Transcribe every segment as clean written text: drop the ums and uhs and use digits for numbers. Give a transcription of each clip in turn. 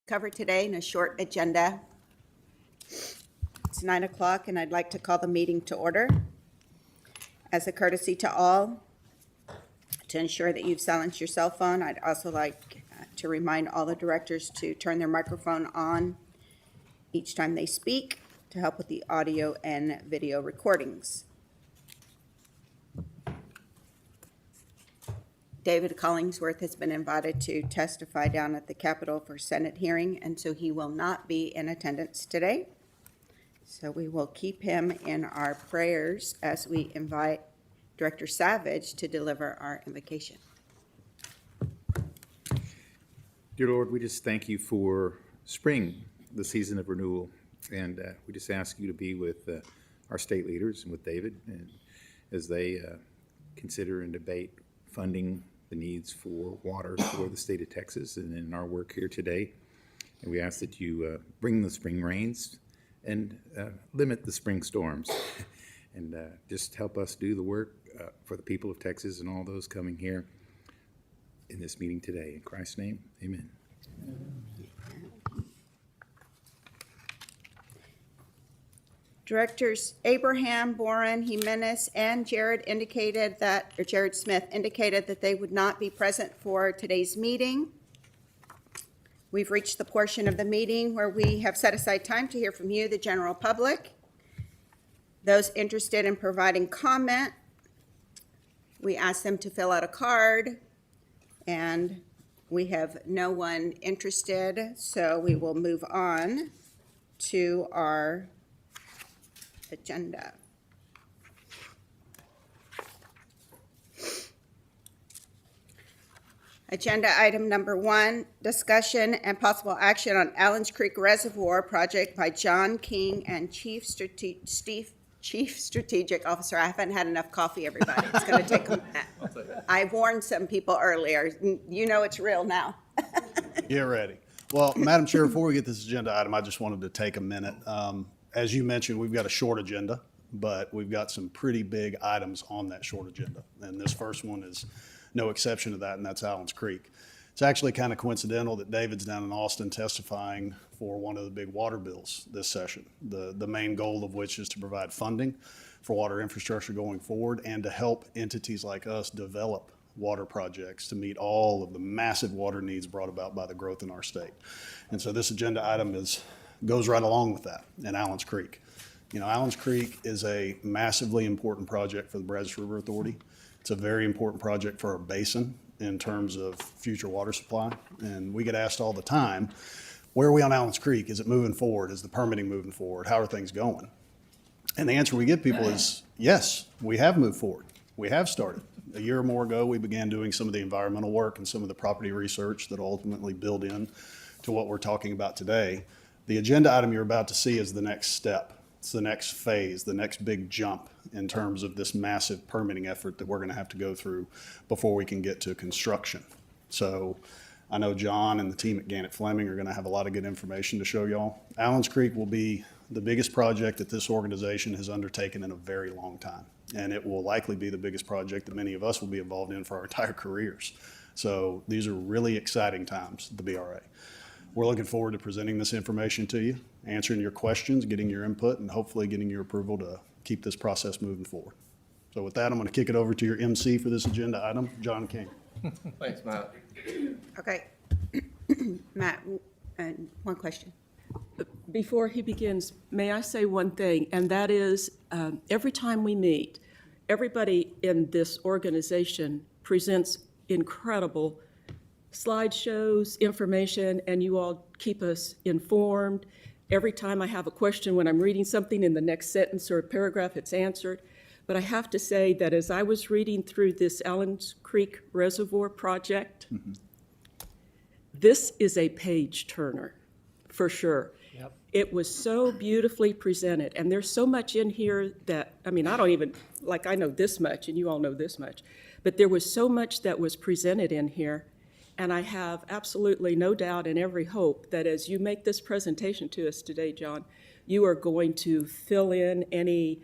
cover today in a short agenda. It's 9 o'clock, and I'd like to call the meeting to order. As a courtesy to all, to ensure that you've silenced your cell phone, I'd also like to remind all the directors to turn their microphone on each time they speak to help with the audio and video recordings. David Collingsworth has been invited to testify down at the Capitol for Senate hearing, and so he will not be in attendance today. So we will keep him in our prayers as we invite Director Savage to deliver our invocation. Dear Lord, we just thank you for spring, the season of renewal, and we just ask you to be with our state leaders and with David, and as they consider and debate funding the needs for water for the state of Texas and in our work here today. And we ask that you bring the spring rains and limit the spring storms and just help us do the work for the people of Texas and all those coming here in this meeting today. In Christ's name, amen. Directors Abraham, Boren, Jimenez, and Jared Smith indicated that they would not be present for today's meeting. We've reached the portion of the meeting where we have set aside time to hear from you, the general public. Those interested in providing comment, we ask them to fill out a card, and we have no one interested, so we will move on to our agenda. Agenda item number 1, discussion and possible action on Allens Creek Reservoir project by John King and Chief Strategic Officer. I haven't had enough coffee, everybody. It's going to take a minute. I warned some people earlier. You know it's real now. Get ready. Well, Madam Chair, before we get this agenda item, I just wanted to take a minute. As you mentioned, we've got a short agenda, but we've got some pretty big items on that short agenda. And this first one is no exception to that, and that's Allens Creek. It's actually kind of coincidental that David's down in Austin testifying for one of the big water bills this session, the main goal of which is to provide funding for water infrastructure going forward and to help entities like us develop water projects to meet all of the massive water needs brought about by the growth in our state. And so this agenda item goes right along with that in Allens Creek. You know, Allens Creek is a massively important project for the Brazos River Authority. It's a very important project for our basin in terms of future water supply. And we get asked all the time, where are we on Allens Creek? Is it moving forward? Is the permitting moving forward? How are things going? And the answer we give people is, yes, we have moved forward. We have started. A year or more ago, we began doing some of the environmental work and some of the property research that ultimately build in to what we're talking about today. The agenda item you're about to see is the next step. It's the next phase, the next big jump in terms of this massive permitting effort that we're going to have to go through before we can get to construction. So I know John and the team at Gannett Fleming are going to have a lot of good information to show y'all. Allens Creek will be the biggest project that this organization has undertaken in a very long time. And it will likely be the biggest project that many of us will be involved in for our entire careers. So these are really exciting times at the BRA. We're looking forward to presenting this information to you, answering your questions, getting your input, and hopefully getting your approval to keep this process moving forward. So with that, I'm going to kick it over to your MC for this agenda item, John King. Thanks, Matt. Okay. Matt, one question. Before he begins, may I say one thing, and that is every time we meet, everybody in this organization presents incredible slideshows, information, and you all keep us informed. Every time I have a question when I'm reading something in the next sentence or paragraph, it's answered. But I have to say that as I was reading through this Allens Creek Reservoir project, this is a page turner for sure. Yep. It was so beautifully presented, and there's so much in here that, I mean, I don't even, like I know this much and you all know this much, but there was so much that was presented in here. And I have absolutely no doubt and every hope that as you make this presentation to us today, John, you are going to fill in any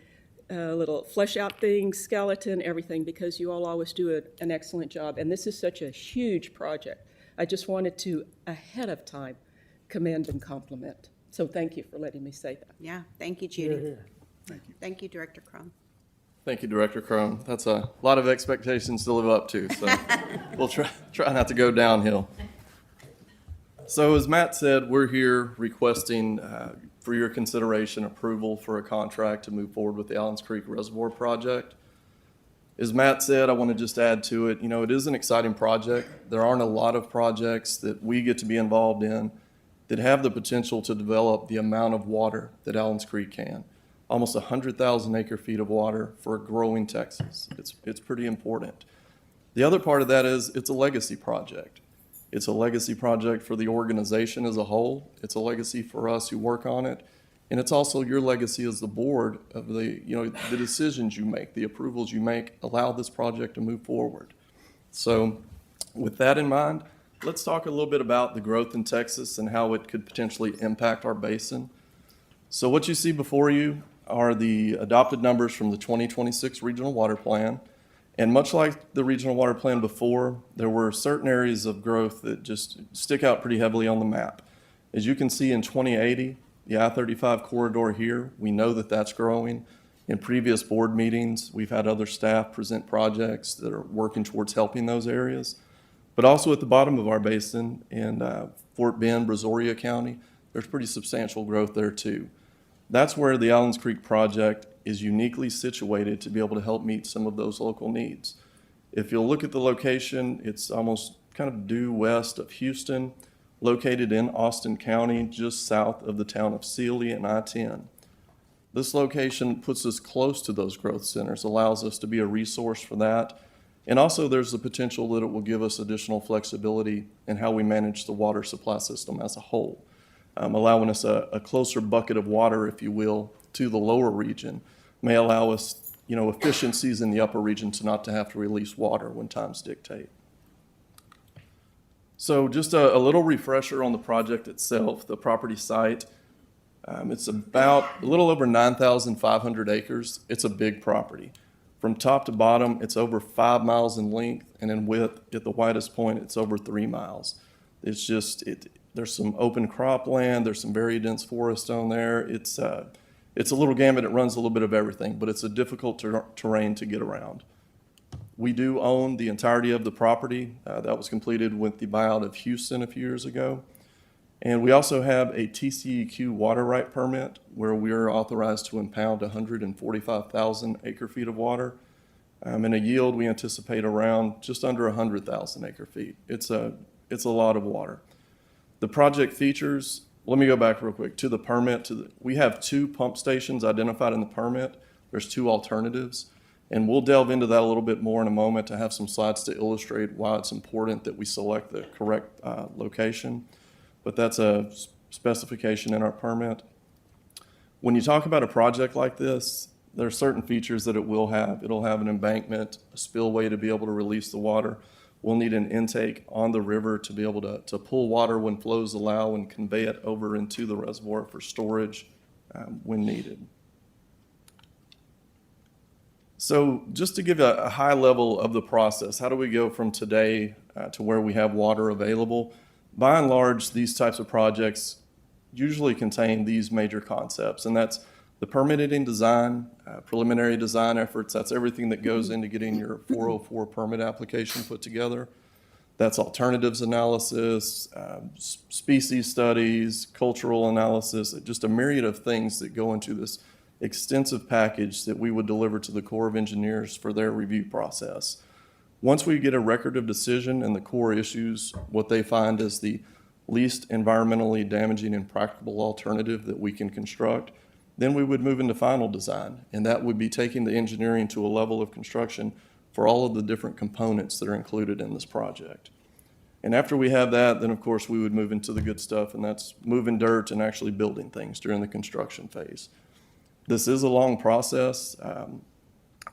little flesh out things, skeleton, everything, because you all always do an excellent job. And this is such a huge project. I just wanted to, ahead of time, commend and compliment. So thank you for letting me say that. Yeah, thank you, Judy. Thank you, Director Crum. Thank you, Director Crum. That's a lot of expectations to live up to, so we'll try not to go downhill. So as Matt said, we're here requesting for your consideration approval for a contract to move forward with the Allens Creek Reservoir project. As Matt said, I want to just add to it, it is an exciting project. There aren't a lot of projects that we get to be involved in that have the potential to develop the amount of water that Allens Creek can. Almost 100,000 acre feet of water for a growing Texas. It's pretty important. The other part of that is it's a legacy project. It's a legacy project for the organization as a whole. It's a legacy for us who work on it. And it's also your legacy as the board of the decisions you make, the approvals you make, allow this project to move forward. So with that in mind, let's talk a little bit about the growth in Texas and how it could potentially impact our basin. So what you see before you are the adopted numbers from the 2026 Regional Water Plan. And much like the Regional Water Plan before, there were certain areas of growth that just stick out pretty heavily on the map. As you can see in 2080, the I-35 corridor here, we know that that's growing. In previous board meetings, we've had other staff present projects that are working towards helping those areas. But also at the bottom of our basin in Fort Bend, Brazoria County, there's pretty substantial growth there too. That's where the Allens Creek project is uniquely situated to be able to help meet some of those local needs. If you'll look at the location, it's almost kind of due west of Houston, located in Austin County, just south of the town of Sealy and I-10. This location puts us close to those growth centers, allows us to be a resource for that. And also there's the potential that it will give us additional flexibility in how we manage the water supply system as a whole, allowing us a closer bucket of water, if you will, to the lower region may allow us, efficiencies in the upper region to not to have to release water when times dictate. So just a little refresher on the project itself, the property site. It's about a little over 9,500 acres. It's a big property. From top to bottom, it's over 5 miles in length, and in width, at the widest point, it's over 3 miles. It's just, there's some open cropland, there's some very dense forest on there. It's a little gamut, it runs a little bit of everything, but it's a difficult terrain to get around. We do own the entirety of the property. That was completed with the buyout of Houston a few years ago. And we also have a TCEQ water right permit where we are authorized to impound 145,000 acre feet of water. And a yield we anticipate around just under 100,000 acre feet. It's a lot of water. The project features, let me go back real quick to the permit. We have 2 pump stations identified in the permit. There's 2 alternatives. And we'll delve into that a little bit more in a moment to have some slides to illustrate why it's important that we select the correct location. But that's a specification in our permit. When you talk about a project like this, there are certain features that it will have. It'll have an embankment, a spillway to be able to release the water. We'll need an intake on the river to be able to pull water when flows allow and convey it over into the reservoir for storage when needed. So just to give a high level of the process, how do we go from today to where we have water available? By and large, these types of projects usually contain these major concepts, and that's the permitting design, preliminary design efforts. That's everything that goes into getting your 404 permit application put together. That's alternatives analysis, species studies, cultural analysis, just a myriad of things that go into this extensive package that we would deliver to the Corps of Engineers for their review process. Once we get a record of decision and the Corps issues what they find as the least environmentally damaging and practicable alternative that we can construct, then we would move into final design. And that would be taking the engineering to a level of construction for all of the different components that are included in this project. And after we have that, then of course we would move into the good stuff, and that's moving dirt and actually building things during the construction phase. This is a long process.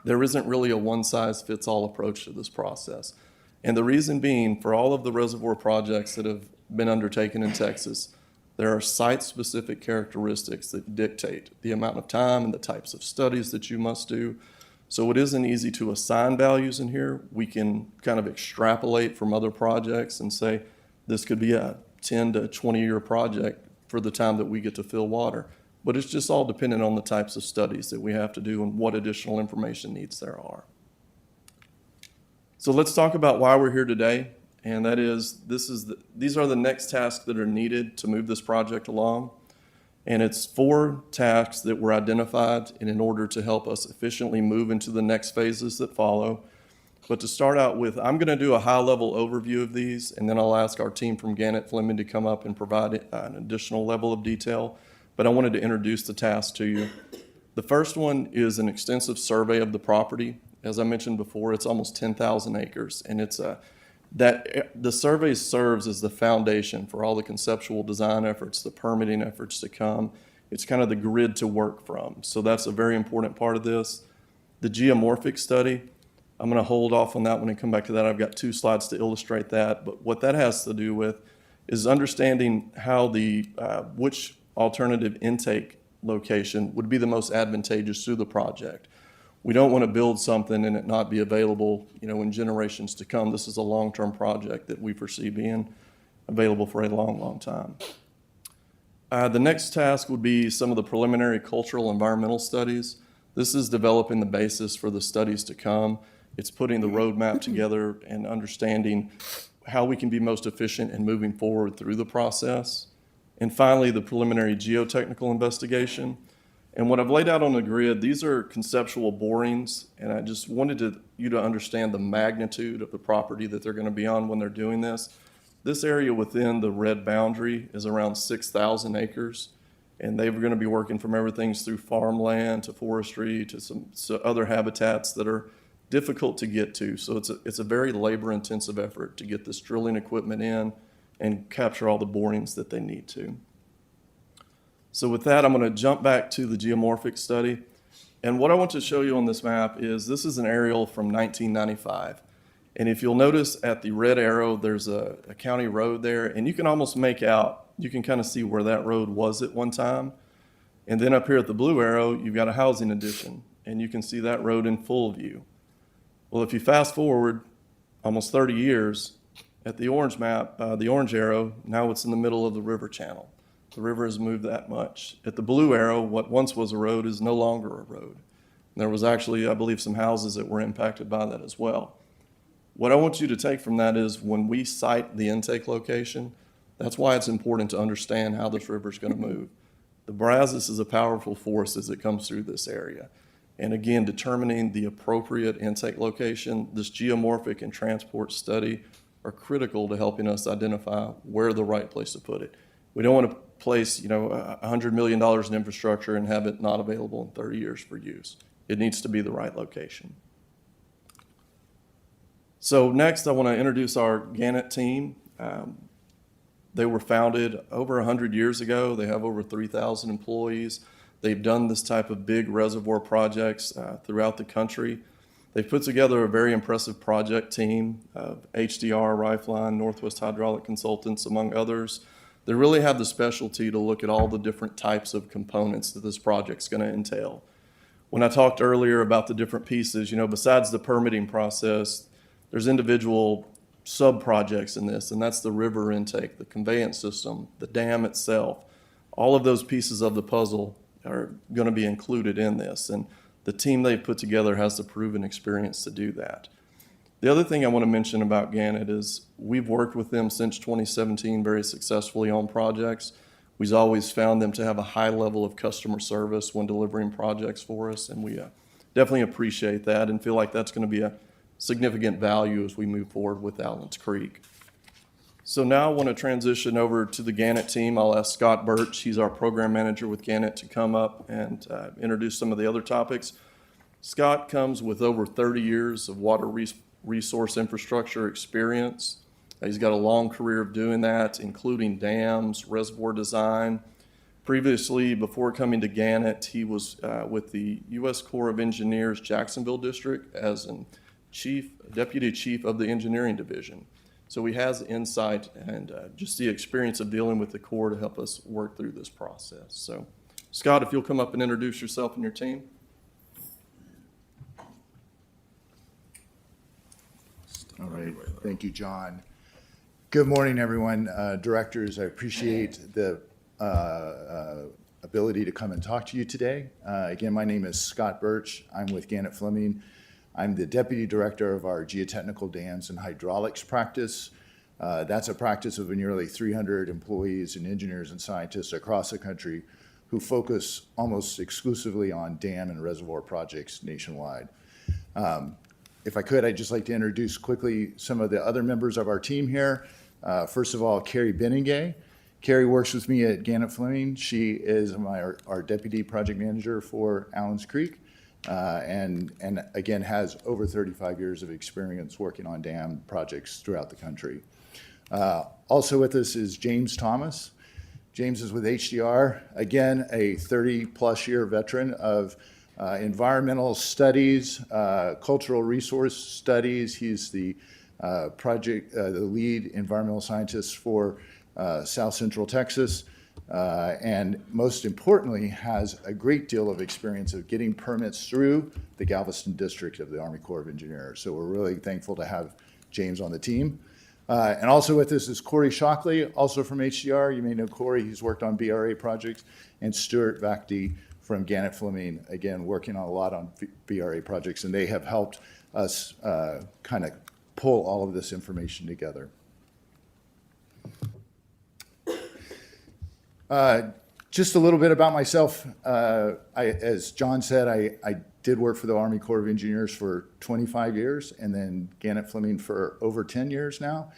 There isn't really a one-size-fits-all approach to this process. And the reason being, for all of the reservoir projects that have been undertaken in Texas, there are site-specific characteristics that dictate the amount of time and the types of studies that you must do. So it isn't easy to assign values in here. We can kind of extrapolate from other projects and say, this could be a 10 to 20-year project for the time that we get to fill water. But it's just all dependent on the types of studies that we have to do and what additional information needs there are. So let's talk about why we're here today, and that is, these are the next tasks that are needed to move this project along. And it's 4 tasks that were identified in order to help us efficiently move into the next phases that follow. But to start out with, I'm going to do a high-level overview of these, and then I'll ask our team from Gannett Fleming to come up and provide an additional level of detail. But I wanted to introduce the task to you. The first one is an extensive survey of the property. As I mentioned before, it's almost 10,000 acres, and the survey serves as the foundation for all the conceptual design efforts, the permitting efforts to come. It's kind of the grid to work from. So that's a very important part of this. The geomorphic study, I'm going to hold off on that one and come back to that. I've got 2 slides to illustrate that. But what that has to do with is understanding how which alternative intake location would be the most advantageous to the project. We don't want to build something and it not be available, in generations to come. This is a long-term project that we foresee being available for a long, long time. The next task would be some of the preliminary cultural environmental studies. This is developing the basis for the studies to come. It's putting the roadmap together and understanding how we can be most efficient in moving forward through the process. And finally, the preliminary geotechnical investigation. And what I've laid out on the grid, these are conceptual borings, and I just wanted you to understand the magnitude of the property that they're going to be on when they're doing this. This area within the red boundary is around 6,000 acres, and they're going to be working from everything through farmland to forestry to some other habitats that are difficult to get to. So it's a very labor-intensive effort to get this drilling equipment in and capture all the borings that they need to. So with that, I'm going to jump back to the geomorphic study. And what I want to show you on this map is this is an aerial from 1995. And if you'll notice at the red arrow, there's a county road there, and you can almost you can kind of see where that road was at one time. And then up here at the blue arrow, you've got a housing addition, and you can see that road in full view. Well, if you fast forward almost 30 years, at the orange map, the orange arrow, now it's in the middle of the river channel. The river has moved that much. At the blue arrow, what once was a road is no longer a road. And there was actually, I believe, some houses that were impacted by that as well. What I want you to take from that is when we cite the intake location, that's why it's important to understand how this river is going to move. The Brazos is a powerful force as it comes through this area. And again, determining the appropriate intake location, this geomorphic and transport study are critical to helping us identify where the right place to put it. We don't want to place, $100 million in infrastructure and have it not available in 30 years for use. It needs to be the right location. So next, I want to introduce our Gannett team. They were founded over 100 years ago. They have over 3,000 employees. They've done this type of big reservoir projects throughout the country. They've put together a very impressive project team of HDR, Rifeline, Northwest Hydraulic Consultants, among others. They really have the specialty to look at all the different types of components that this project's going to entail. When I talked earlier about the different pieces, besides the permitting process, there's individual sub-projects in this, and that's the river intake, the conveyance system, the dam itself. All of those pieces of the puzzle are going to be included in this, and the team they've put together has the proven experience to do that. The other thing I want to mention about Gannett is we've worked with them since 2017 very successfully on projects. We've always found them to have a high level of customer service when delivering projects for us, and we definitely appreciate that and feel like that's going to be a significant value as we move forward with Allen's Creek. So now I want to transition over to the Gannett team. I'll ask Scott Birch, he's our program manager with Gannett, to come up and introduce some of the other topics. Scott comes with over 30 years of water resource infrastructure experience. He's got a long career of doing that, including dams, reservoir design. Previously, before coming to Gannett, he was with the U.S. Corps of Engineers Jacksonville District as deputy chief of the engineering division. So he has insight and just the experience of dealing with the Corps to help us work through this process. So, Scott, if you'll come up and introduce yourself and your team. All right, thank you, John. Good morning, everyone. Directors, I appreciate the ability to come and talk to you today. Again, my name is Scott Birch. I'm with Gannett Fleming. I'm the Deputy Director of our Geotechnical Dams and Hydraulics practice. That's a practice of nearly 300 employees and engineers and scientists across the country who focus almost exclusively on dam and reservoir projects nationwide. If I could, I'd just like to introduce quickly some of the other members of our team here. First of all, Carrie Beningay. Carrie works with me at Gannett Fleming. She is our Deputy Project Manager for Allens Creek, and again has over 35 years of experience working on dam projects throughout the country. Also with us is James Thomas. James is with HDR, again, a 30-plus year veteran of environmental studies, cultural resource studies. He's the the lead environmental scientist for South Central Texas, and most importantly, has a great deal of experience of getting permits through the Galveston District of the Army Corps of Engineers. So we're really thankful to have James on the team. And also with us is Corey Shockley, also from HDR. You may know Corey, he's worked on BRA projects, and Stuart Vacti from Gannett Fleming, again, working on a lot on BRA projects, and they have helped us kind of pull all of this information together. Just a little bit about myself. As John said, I did work for the Army Corps of Engineers for 25 years and then Gannett Fleming for over 10 years now.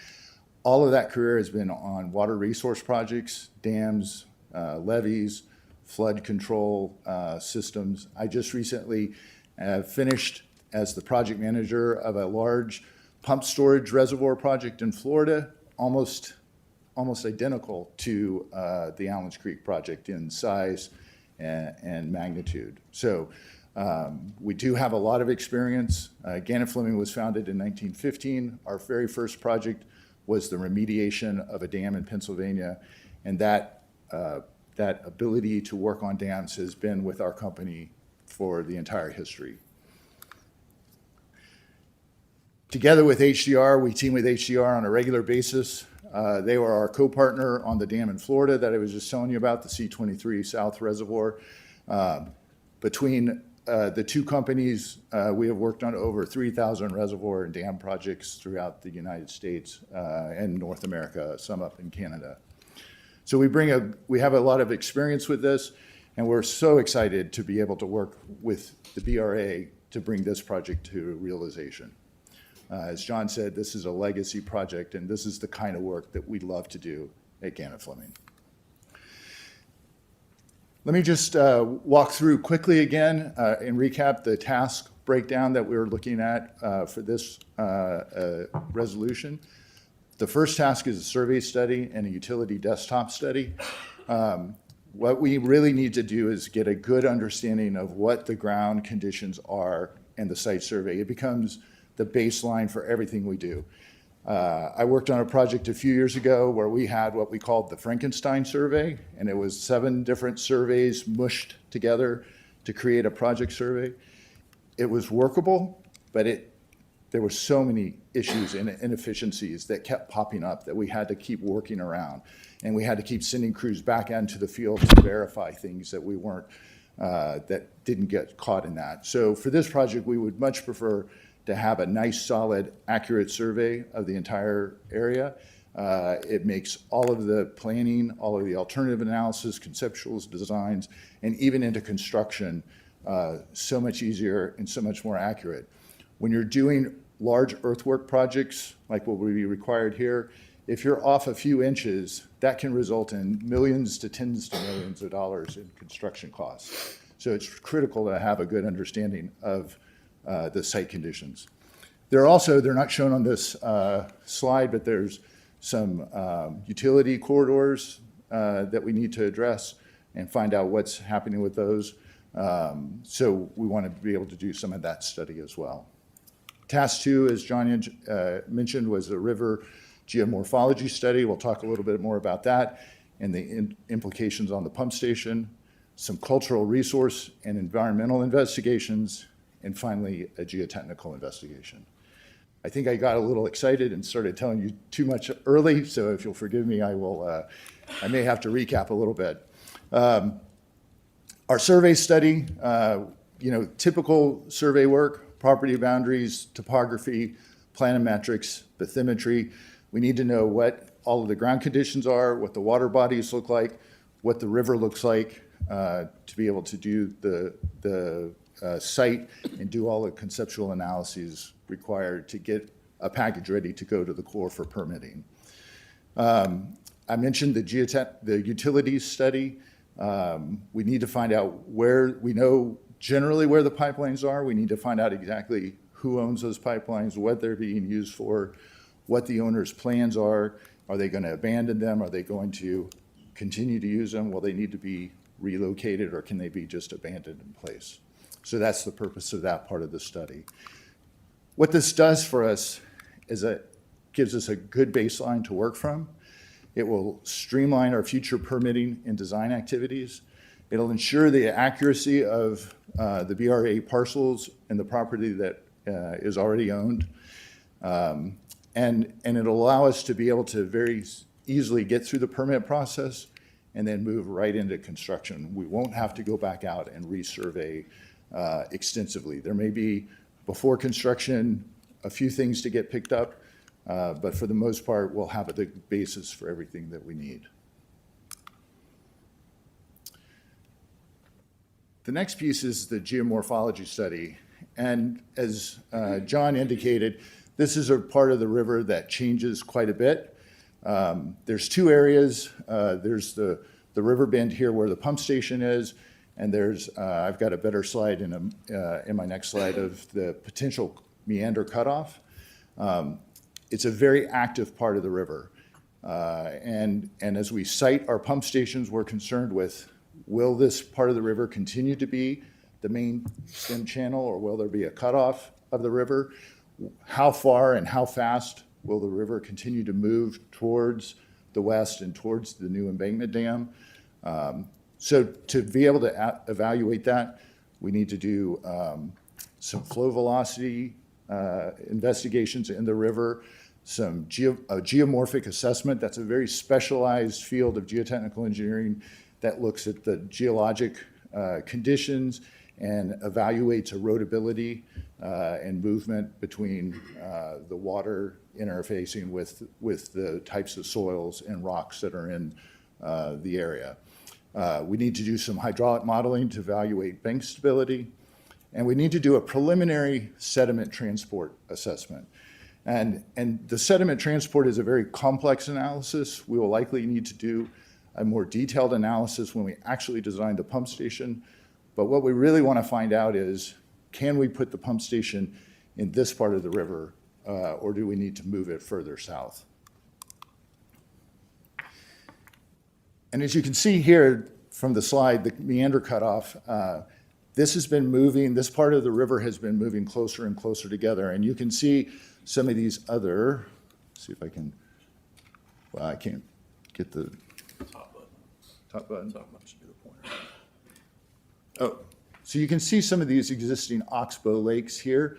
All of that career has been on water resource projects, dams, levees, flood control systems. I just recently finished as the project manager of a large pump storage reservoir project in Florida, almost identical to the Allens Creek project in size and magnitude. So we do have a lot of experience. Gannett Fleming was founded in 1915. Our very first project was the remediation of a dam in Pennsylvania, and that ability to work on dams has been with our company for the entire history. Together with HDR, we team with HDR on a regular basis. They were our co-partner on the dam in Florida that I was just telling you about, the C23 South Reservoir. Between the two companies, we have worked on over 3,000 reservoir and dam projects throughout the United States and North America, some up in Canada. So we have a lot of experience with this, and we're so excited to be able to work with the BRA to bring this project to realization. As John said, this is a legacy project, and this is the kind of work that we love to do at Gannett Fleming. Let me just walk through quickly again and recap the task breakdown that we were looking at for this resolution. The first task is a survey study and a utility desktop study. What we really need to do is get a good understanding of what the ground conditions are in the site survey. It becomes the baseline for everything we do. I worked on a project a few years ago where we had what we called the Frankenstein survey, and it was 7 different surveys mushed together to create a project survey. It was workable, but there were so many issues and inefficiencies that kept popping up that we had to keep working around, and we had to keep sending crews back into the field to verify things that we weren't, that didn't get caught in that. So for this project, we would much prefer to have a nice, solid, accurate survey of the entire area. It makes all of the planning, all of the alternative analysis, conceptual designs, and even into construction so much easier and so much more accurate. When you're doing large earthwork projects, like what would be required here, if you're off a few inches, that can result in millions to tens to millions of dollars in construction costs. So it's critical to have a good understanding of the site conditions. They're not shown on this slide, but there's some utility corridors that we need to address and find out what's happening with those. So we want to be able to do some of that study as well. Task 2, as John mentioned, was a river geomorphology study. We'll talk a little bit more about that and the implications on the pump station, some cultural resource and environmental investigations, and finally, a geotechnical investigation. I think I got a little excited and started telling you too much early, so if you'll forgive me, I may have to recap a little bit. Our survey study, typical survey work, property boundaries, topography, planimetrics, bathymetry. We need to know what all of the ground conditions are, what the water bodies look like, what the river looks like, to be able to do the site and do all the conceptual analyses required to get a package ready to go to the Corps for permitting. I mentioned the utilities study. We need to find out we know generally where the pipelines are. We need to find out exactly who owns those pipelines, what they're being used for, what the owner's plans are. Are they going to abandon them? Are they going to continue to use them? Will they need to be relocated, or can they be just abandoned in place? So that's the purpose of that part of the study. What this does for us is it gives us a good baseline to work from. It will streamline our future permitting and design activities. It'll ensure the accuracy of the BRA parcels and the property that is already owned. And it'll allow us to be able to very easily get through the permit process and then move right into construction. We won't have to go back out and resurvey extensively. There may be, before construction, a few things to get picked up, but for the most part, we'll have the basis for everything that we need. The next piece is the geomorphology study. And as John indicated, this is a part of the river that changes quite a bit. There's two areas. There's the river bend here where the pump station is, and there's, I've got a better slide in my next slide of the potential meander cutoff. It's a very active part of the river. And as we site our pump stations, we're concerned with, will this part of the river continue to be the main stem channel, or will there be a cutoff of the river? How far and how fast will the river continue to move towards the west and towards the new embankment dam? So to be able to evaluate that, we need to do some flow velocity investigations in the river, some geomorphic assessment. That's a very specialized field of geotechnical engineering that looks at the geologic conditions and evaluates erodibility and movement between the water interfacing with the types of soils and rocks that are in the area. We need to do some hydraulic modeling to evaluate bank stability, and we need to do a preliminary sediment transport assessment. And the sediment transport is a very complex analysis. We will likely need to do a more detailed analysis when we actually design the pump station. But what we really want to find out is, can we put the pump station in this part of the river, or do we need to move it further south? And as you can see here from the slide, the meander cutoff, this has been moving, this part of the river has been moving closer and closer together. And you can see some of these other, see if I can, well, I can't get the top button. Oh, so you can see some of these existing oxbow lakes here.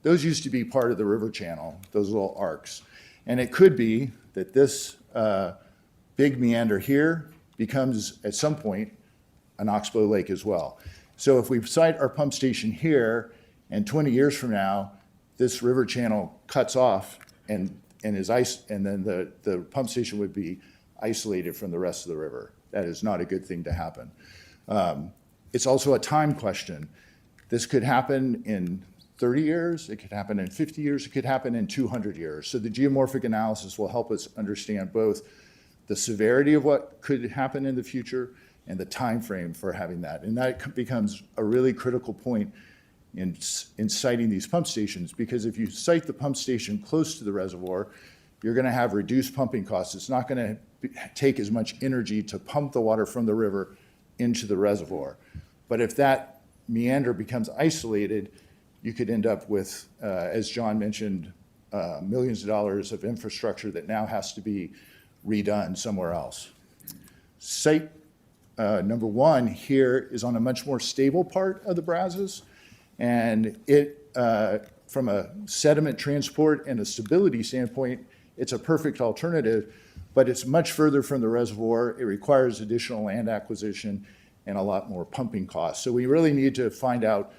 Those used to be part of the river channel, those little arcs. And it could be that this big meander here becomes, at some point, an oxbow lake as well. So if we site our pump station here, and 20 years from now, this river channel cuts off and is and then the pump station would be isolated from the rest of the river. That is not a good thing to happen. It's also a time question. This could happen in 30 years, it could happen in 50 years, it could happen in 200 years. So the geomorphic analysis will help us understand both the severity of what could happen in the future and the time frame for having that. And that becomes a really critical point in siting these pump stations, because if you site the pump station close to the reservoir, you're going to have reduced pumping costs. It's not going to take as much energy to pump the water from the river into the reservoir. But if that meander becomes isolated, you could end up with, as John mentioned, millions of dollars of infrastructure that now has to be redone somewhere else. Site number one here is on a much more stable part of the Brazos, and it from a sediment transport and a stability standpoint, it's a perfect alternative, but it's much further from the reservoir. It requires additional land acquisition and a lot more pumping costs. So we really need to find out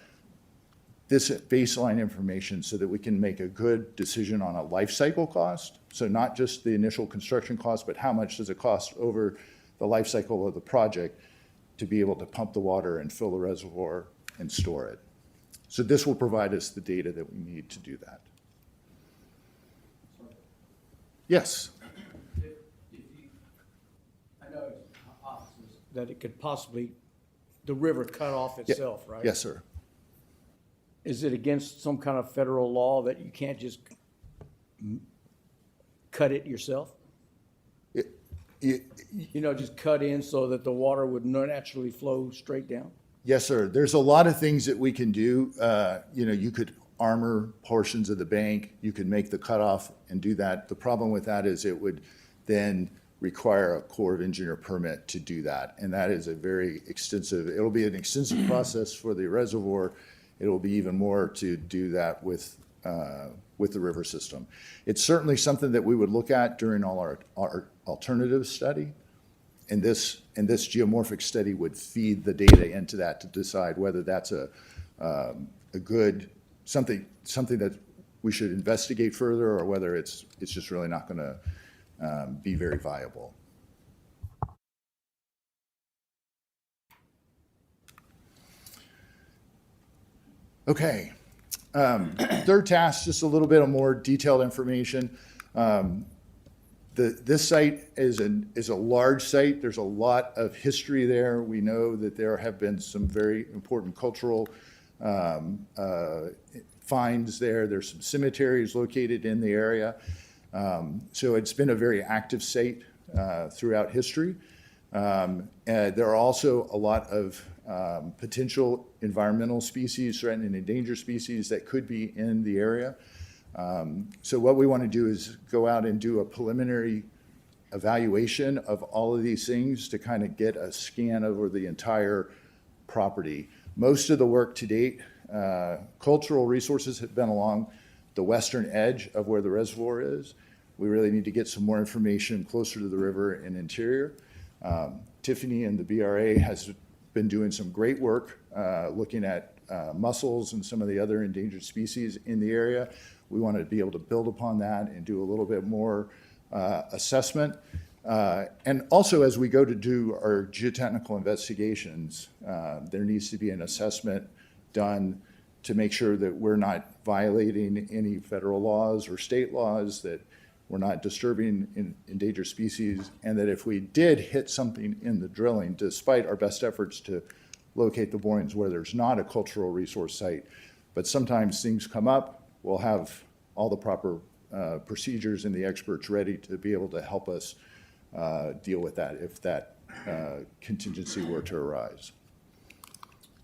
this baseline information so that we can make a good decision on a life cycle cost. So not just the initial construction cost, but how much does it cost over the life cycle of the project to be able to pump the water and fill the reservoir and store it. So this will provide us the data that we need to do that. Yes. I know it's options, that it could possibly, the river cut off itself, right? Yes, sir. Is it against some kind of federal law that you can't just cut it yourself? You know, just cut in so that the water would naturally flow straight down? Yes, sir. There's a lot of things that we can do. You know, you could armor portions of the bank. You could make the cutoff and do that. The problem with that is it would then require a Corps of Engineer permit to do that. And that is a very extensive, it'll be an extensive process for the reservoir. It will be even more to do that with the river system. It's certainly something that we would look at during all our alternative study. And this geomorphic study would feed the data into that to decide whether that's a good, something that we should investigate further, or whether it's just really not going to be very viable. Okay. Third task, just a little bit of more detailed information. This site is a large site. There's a lot of history there. We know that there have been some very important cultural finds there. There's some cemeteries located in the area. So it's been a very active site throughout history. And there are also a lot of potential environmental species, threatened and endangered species that could be in the area. So what we want to do is go out and do a preliminary evaluation of all of these things to kind of get a scan over the entire property. Most of the work to date, cultural resources have been along the western edge of where the reservoir is. We really need to get some more information closer to the river and interior. Tiffany and the BRA has been doing some great work looking at mussels and some of the other endangered species in the area. We want to be able to build upon that and do a little bit more assessment. And also, as we go to do our geotechnical investigations, there needs to be an assessment done to make sure that we're not violating any federal laws or state laws, that we're not disturbing endangered species, and that if we did hit something in the drilling, despite our best efforts to locate the borings where there's not a cultural resource site, but sometimes things come up, we'll have all the proper procedures and the experts ready to be able to help us deal with that if that contingency were to arise.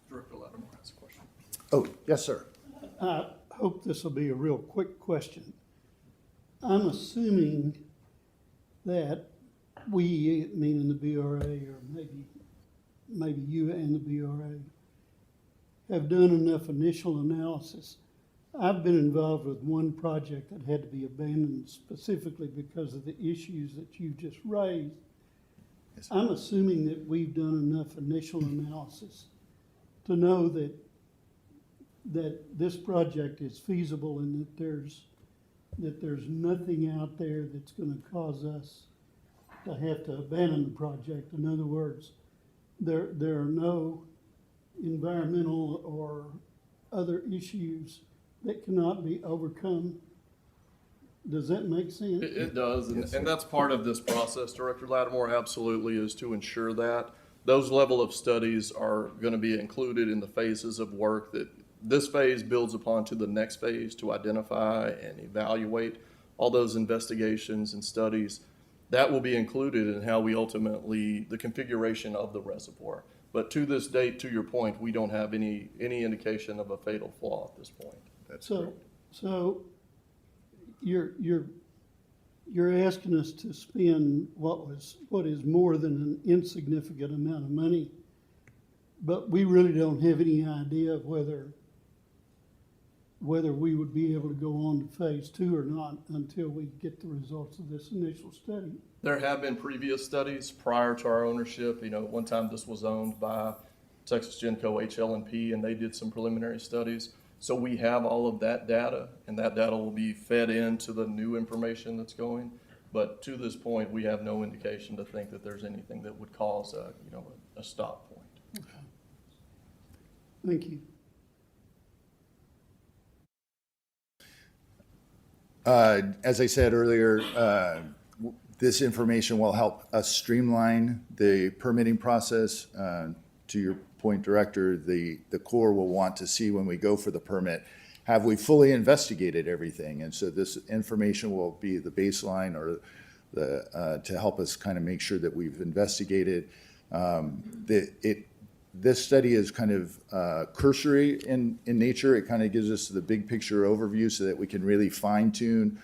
Director Lattimore has a question. Oh, yes, sir. I hope this will be a real quick question. I'm assuming that we, meaning the BRA, or maybe you and the BRA, have done enough initial analysis. I've been involved with one project that had to be abandoned specifically because of the issues that you just raised. Yes, I'm assuming that we've done enough initial analysis to know that this project is feasible and that there's nothing out there that's going to cause us to have to abandon the project. In other words, there are no environmental or other issues that cannot be overcome. Does that make sense? It does, and that's part of this process, Director Lattimore, absolutely, is to ensure that those level of studies are going to be included in the phases of work that this phase builds upon to the next phase to identify and evaluate all those investigations and studies. That will be included in how we ultimately, the configuration of the reservoir. But to this date, to your point, we don't have any indication of a fatal flaw at this point. That's So, correct. so you're asking us to spend what is more than an insignificant amount of money, but we really don't have any idea of whether whether we would be able to go on to phase two or not until we get the results of this initial study. There have been previous studies prior to our ownership. You know, at one time this was owned by Texas Genco HL&P, and they did some preliminary studies. So we have all of that data, and that data will be fed into the new information that's going. But to this point, we have no indication to think that there's anything that would cause a stop point. Thank you. As I said earlier, this information will help us streamline the permitting process. To your point, Director, the Corps will want to see when we go for the permit, have we fully investigated everything? And so this information will be the baseline or to help us kind of make sure that we've investigated. This study is kind of cursory in nature. It kind of gives us the big picture overview so that we can really fine tune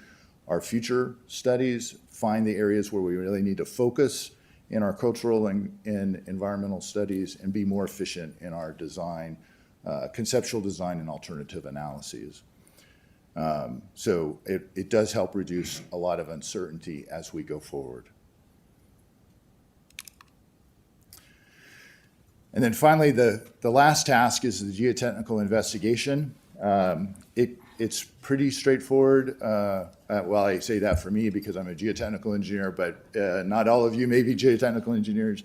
our future studies, find the areas where we really need to focus in our cultural and environmental studies, and be more efficient in our design, conceptual design and alternative analyses. So it does help reduce a lot of uncertainty as we go forward. And then finally, the last task is the geotechnical investigation. It's pretty straightforward. Well, I say that for me because I'm a geotechnical engineer, but not all of you may be geotechnical engineers.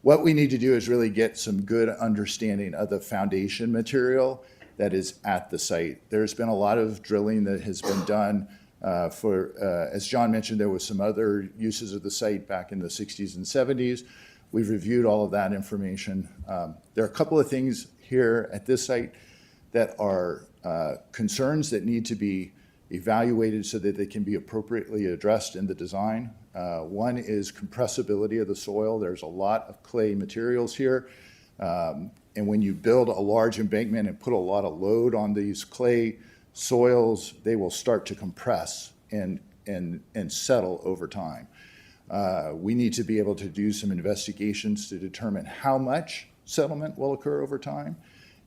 What we need to do is really get some good understanding of the foundation material that is at the site. There's been a lot of drilling that has been done as John mentioned, there was some other uses of the site back in the 60s and 70s. We've reviewed all of that information. There are a couple of things here at this site that are concerns that need to be evaluated so that they can be appropriately addressed in the design. One is compressibility of the soil. There's a lot of clay materials here. And when you build a large embankment and put a lot of load on these clay soils, they will start to compress and settle over time. We need to be able to do some investigations to determine how much settlement will occur over time,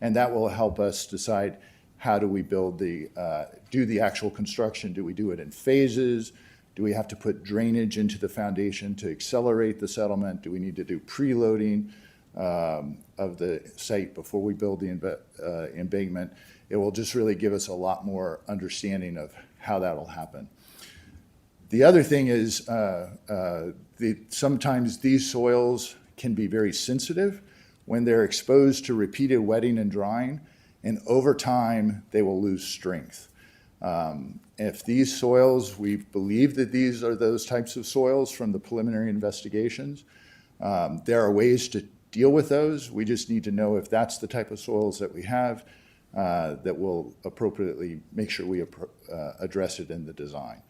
and that will help us decide how do we build do the actual construction. Do we do it in phases? Do we have to put drainage into the foundation to accelerate the settlement? Do we need to do preloading of the site before we build the embankment? It will just really give us a lot more understanding of how that will happen. The other thing is sometimes these soils can be very sensitive when they're exposed to repeated wetting and drying, and over time they will lose strength. If these soils, we believe that these are those types of soils from the preliminary investigations, there are ways to deal with those. We just need to know if that's the type of soils that we have that will appropriately make sure we address it in the design.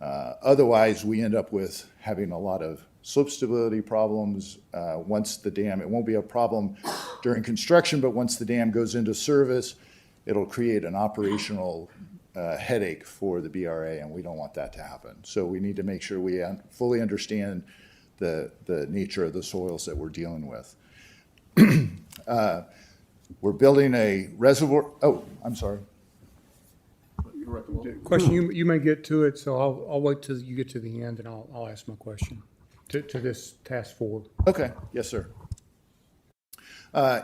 Otherwise, we end up with having a lot of slope stability problems once the dam, it won't be a problem during construction, but once the dam goes into service, it'll create an operational headache for the BRA, and we don't want that to happen. So we need to make sure we fully understand the nature of the soils that we're dealing with. We're building a reservoir. Oh, I'm sorry. Question, you may get to it, so I'll wait till you get to the end and I'll ask my question to this task forward. Okay, yes, sir.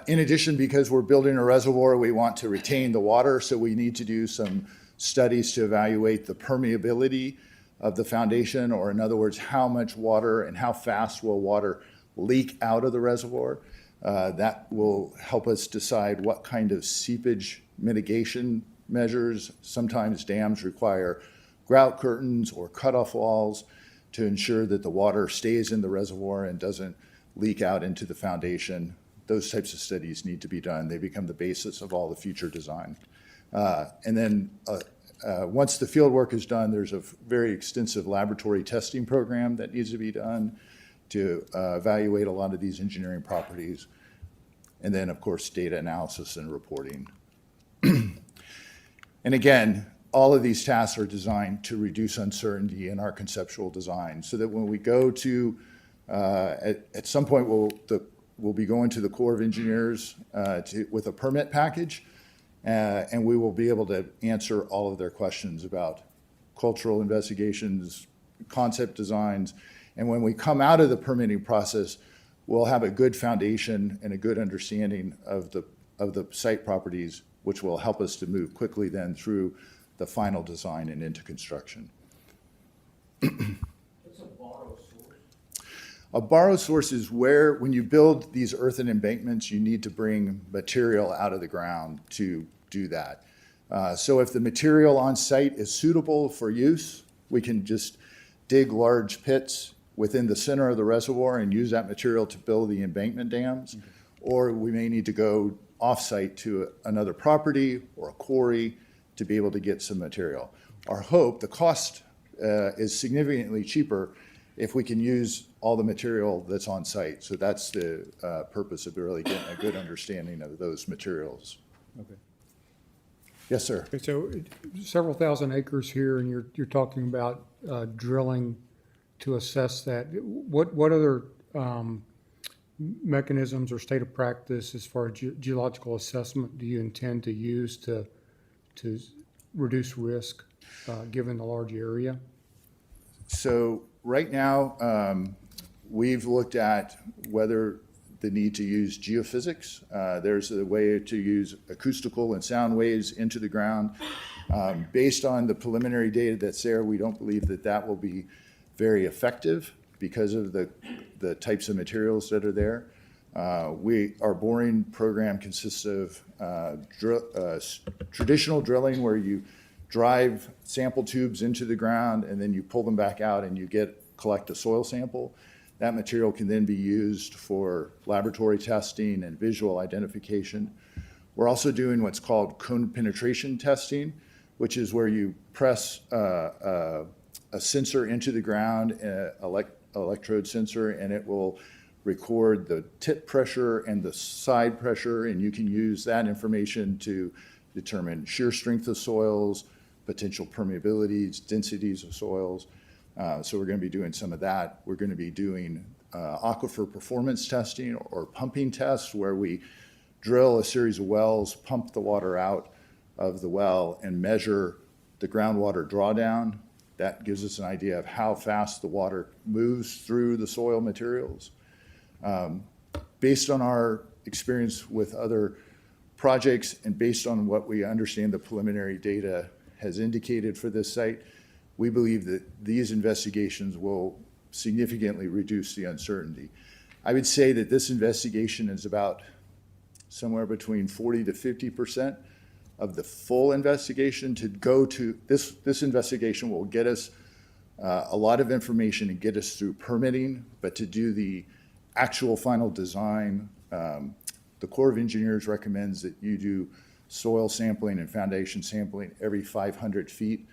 In addition, because we're building a reservoir, we want to retain the water, so we need to do some studies to evaluate the permeability of the foundation, or in other words, how much water and how fast will water leak out of the reservoir. That will help us decide what kind of seepage mitigation measures. Sometimes dams require grout curtains or cutoff walls to ensure that the water stays in the reservoir and doesn't leak out into the foundation. Those types of studies need to be done. They become the basis of all the future design. And then once the field work is done, there's a very extensive laboratory testing program that needs to be done to evaluate a lot of these engineering properties. And then, of course, data analysis and reporting. And again, all of these tasks are designed to reduce uncertainty in our conceptual design so that when we go to, at some point, we'll be going to the Corps of Engineers with a permit package, And we will be able to answer all of their questions about cultural investigations, concept designs. And when we come out of the permitting process, we'll have a good foundation and a good understanding of the site properties, which will help us to move quickly then through the final design and into construction. What's a borrow source? A borrow source is where, when you build these earthen embankments, you need to bring material out of the ground to do that. So if the material on site is suitable for use, we can just dig large pits within the center of the reservoir and use that material to build the embankment dams. Or we may need to go off-site to another property or a quarry to be able to get some material. Our hope, the cost is significantly cheaper if we can use all the material that's on site. So that's the purpose of really getting a good understanding of those materials. Okay. Yes, sir. Okay, so several thousand acres here, and you're talking about drilling to assess that. What other mechanisms or state of practice as far as geological assessment do you intend to use to reduce risk given the large area? So right now, we've looked at whether the need to use geophysics. There's a way to use acoustical and sound waves into the ground. Based on the preliminary data that's there, we don't believe that that will be very effective because of the types of materials that are there. Our boring program consists of traditional drilling where you drive sample tubes into the ground and then you pull them back out and you collect a soil sample. That material can then be used for laboratory testing and visual identification. We're also doing what's called cone penetration testing, which is where you press a sensor into the ground, electrode sensor, and it will record the tip pressure and the side pressure, and you can use that information to determine shear strength of soils, potential permeabilities, densities of soils. So we're going to be doing some of that. We're going to be doing aquifer performance testing or pumping tests where we drill a series of wells, pump the water out of the well, and measure the groundwater drawdown. That gives us an idea of how fast the water moves through the soil materials. Based on our experience with other projects and based on what we understand the preliminary data has indicated for this site, we believe that these investigations will significantly reduce the uncertainty. I would say that this investigation is about somewhere between 40 to 50% of the full investigation. To go to this investigation will get us a lot of information and get us through permitting, but to do the actual final design, the Corps of Engineers recommends that you do soil sampling and foundation sampling every 500 feet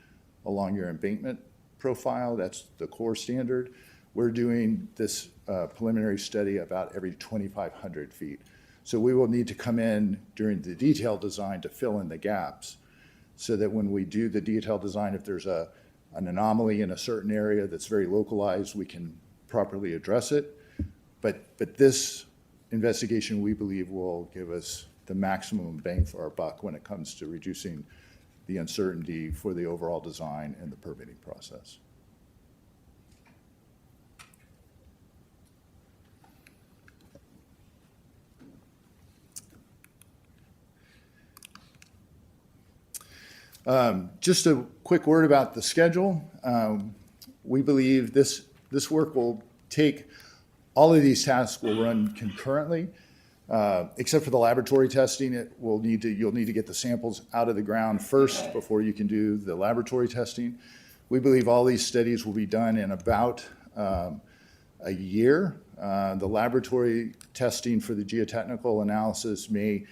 along your embankment profile. That's the Corps standard. We're doing this preliminary study about every 2,500 feet. So we will need to come in during the detailed design to fill in the gaps so that when we do the detailed design, if there's an anomaly in a certain area that's very localized, we can properly address it. But this investigation, we believe, will give us the maximum bang for our buck when it comes to reducing the uncertainty for the overall design and the permitting process. Just a quick word about the schedule. We believe this work will take, all of these tasks will run concurrently, except for the laboratory testing. You'll need to get the samples out of the ground first before you can do the laboratory testing. We believe all these studies will be done in about a year. The laboratory testing for the geotechnical analysis may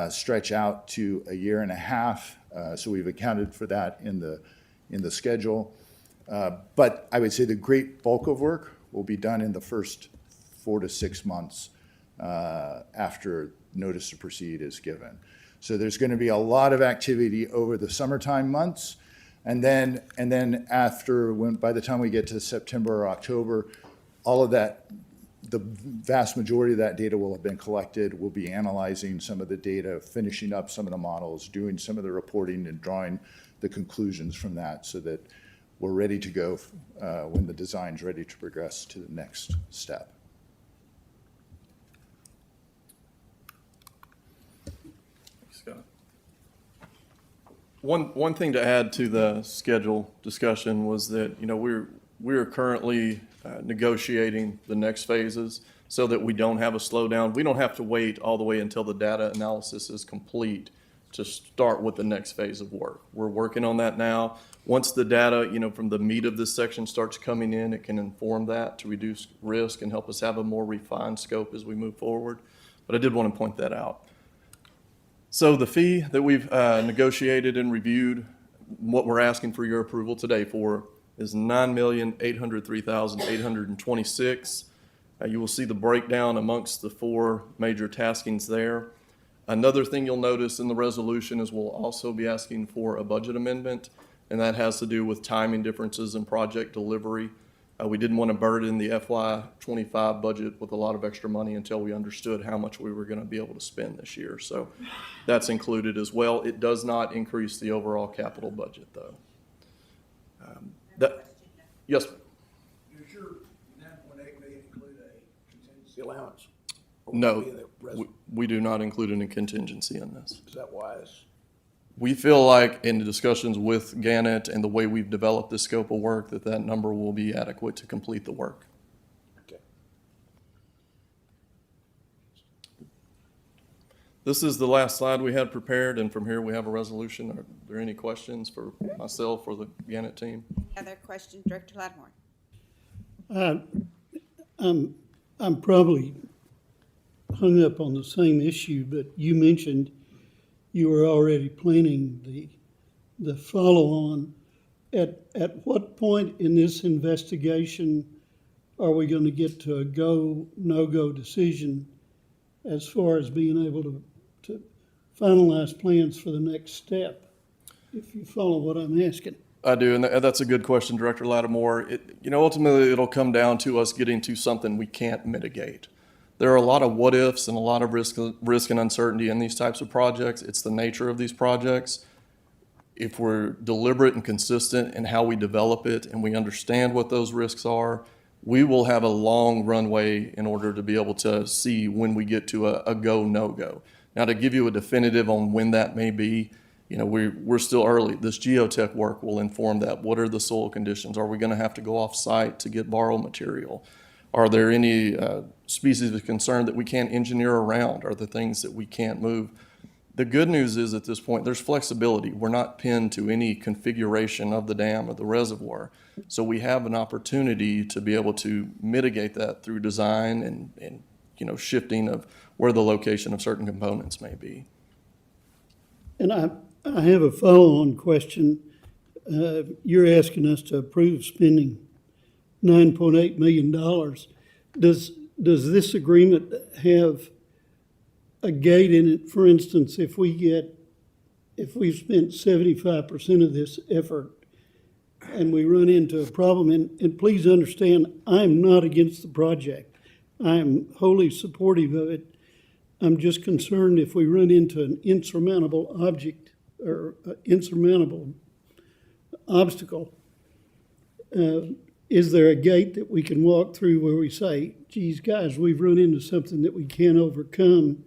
stretch out to a year and a half. So we've accounted for that in the schedule. But I would say the great bulk of work will be done in the first 4 to 6 months after notice to proceed is given. So there's going to be a lot of activity over the summertime months. And then after, by the time we get to September or October, all of that The vast majority of that data will have been collected. We'll be analyzing some of the data, finishing up some of the models, doing some of the reporting, and drawing the conclusions from that so that we're ready to go when the design's ready to progress to the next step. Scott. One thing to add to the schedule discussion was that, you know, we're currently negotiating the next phases so that we don't have a slowdown. We don't have to wait all the way until the data analysis is complete to start with the next phase of work. We're working on that now. Once the data, you know, from the meat of this section starts coming in, it can inform that to reduce risk and help us have a more refined scope as we move forward. But I did want to point that out. So the fee that we've negotiated and reviewed, what we're asking for your approval today for is $9,803,826. You will see the breakdown amongst the four major taskings there. Another thing you'll notice in the resolution is we'll also be asking for a budget amendment, and that has to do with timing differences in project delivery. We didn't want to burden the FY25 budget with a lot of extra money until we understood how much we were going to be able to spend this year. So that's included as well. It does not increase the overall capital budget, though. Yes, sir. Does your 9.8 million include a contingency allowance? Or No, will it be in the rest? we do not include any contingency in this. Is that wise? We feel like in the discussions with Gannett and the way we've developed this scope of work, that number will be adequate to complete the work. Okay. This is the last slide we had prepared, and from here we have a resolution. Are there any questions for myself or the Gannett team? Other questions, Director Lattimore? I'm probably hung up on the same issue, but you mentioned you were already planning the follow-on. At what point in this investigation are we going to get to a go, no-go decision as far as being able to finalize plans for the next step? If you follow what I'm asking. I do, and that's a good question, Director Lattimore. Ultimately, it'll come down to us getting to something we can't mitigate. There are a lot of what-ifs and a lot of risk and uncertainty in these types of projects. It's the nature of these projects. If we're deliberate and consistent in how we develop it and we understand what those risks are, we will have a long runway in order to be able to see when we get to a go, no-go. Now, to give you a definitive on when that may be, you know, we're still early. This geotech work will inform that. What are the soil conditions? Are we going to have to go off-site to get borrow material? Are there any species of concern that we can't engineer around? Are there things that we can't move? The good news is at this point, there's flexibility. We're not pinned to any configuration of the dam or the reservoir. So we have an opportunity to be able to mitigate that through design and you know, shifting of where the location of certain components may be. And I have a follow-on question. You're asking us to approve spending $9.8 million. Does this agreement have a gate in it? For instance, if we've spent 75% of this effort and we run into a problem, and please understand, I'm not against the project. I'm wholly supportive of it. I'm just concerned if we run into an insurmountable object or insurmountable obstacle, is there a gate that we can walk through where we say, geez, guys, we've run into something that we can't overcome?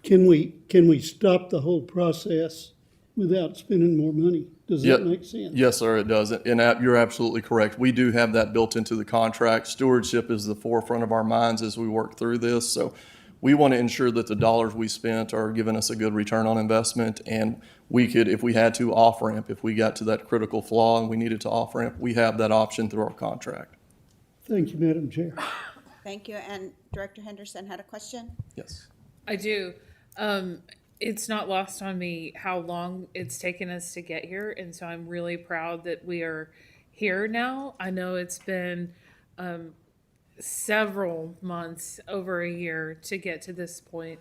Can we stop the whole process without spending more money? Does that make sense? Yes, sir, it does. And you're absolutely correct. We do have that built into the contract. Stewardship is the forefront of our minds as we work through this. So we want to ensure that the dollars we spent are giving us a good return on investment. And we could, if we had to, off-ramp. If we got to that critical flaw and we needed to off-ramp, we have that option through our contract. Thank you, Madam Chair. Thank you. And Director Henderson had a question? Yes. I do. It's not lost on me how long it's taken us to get here, and so I'm really proud that we are here now. I know it's been several months, over a year, to get to this point.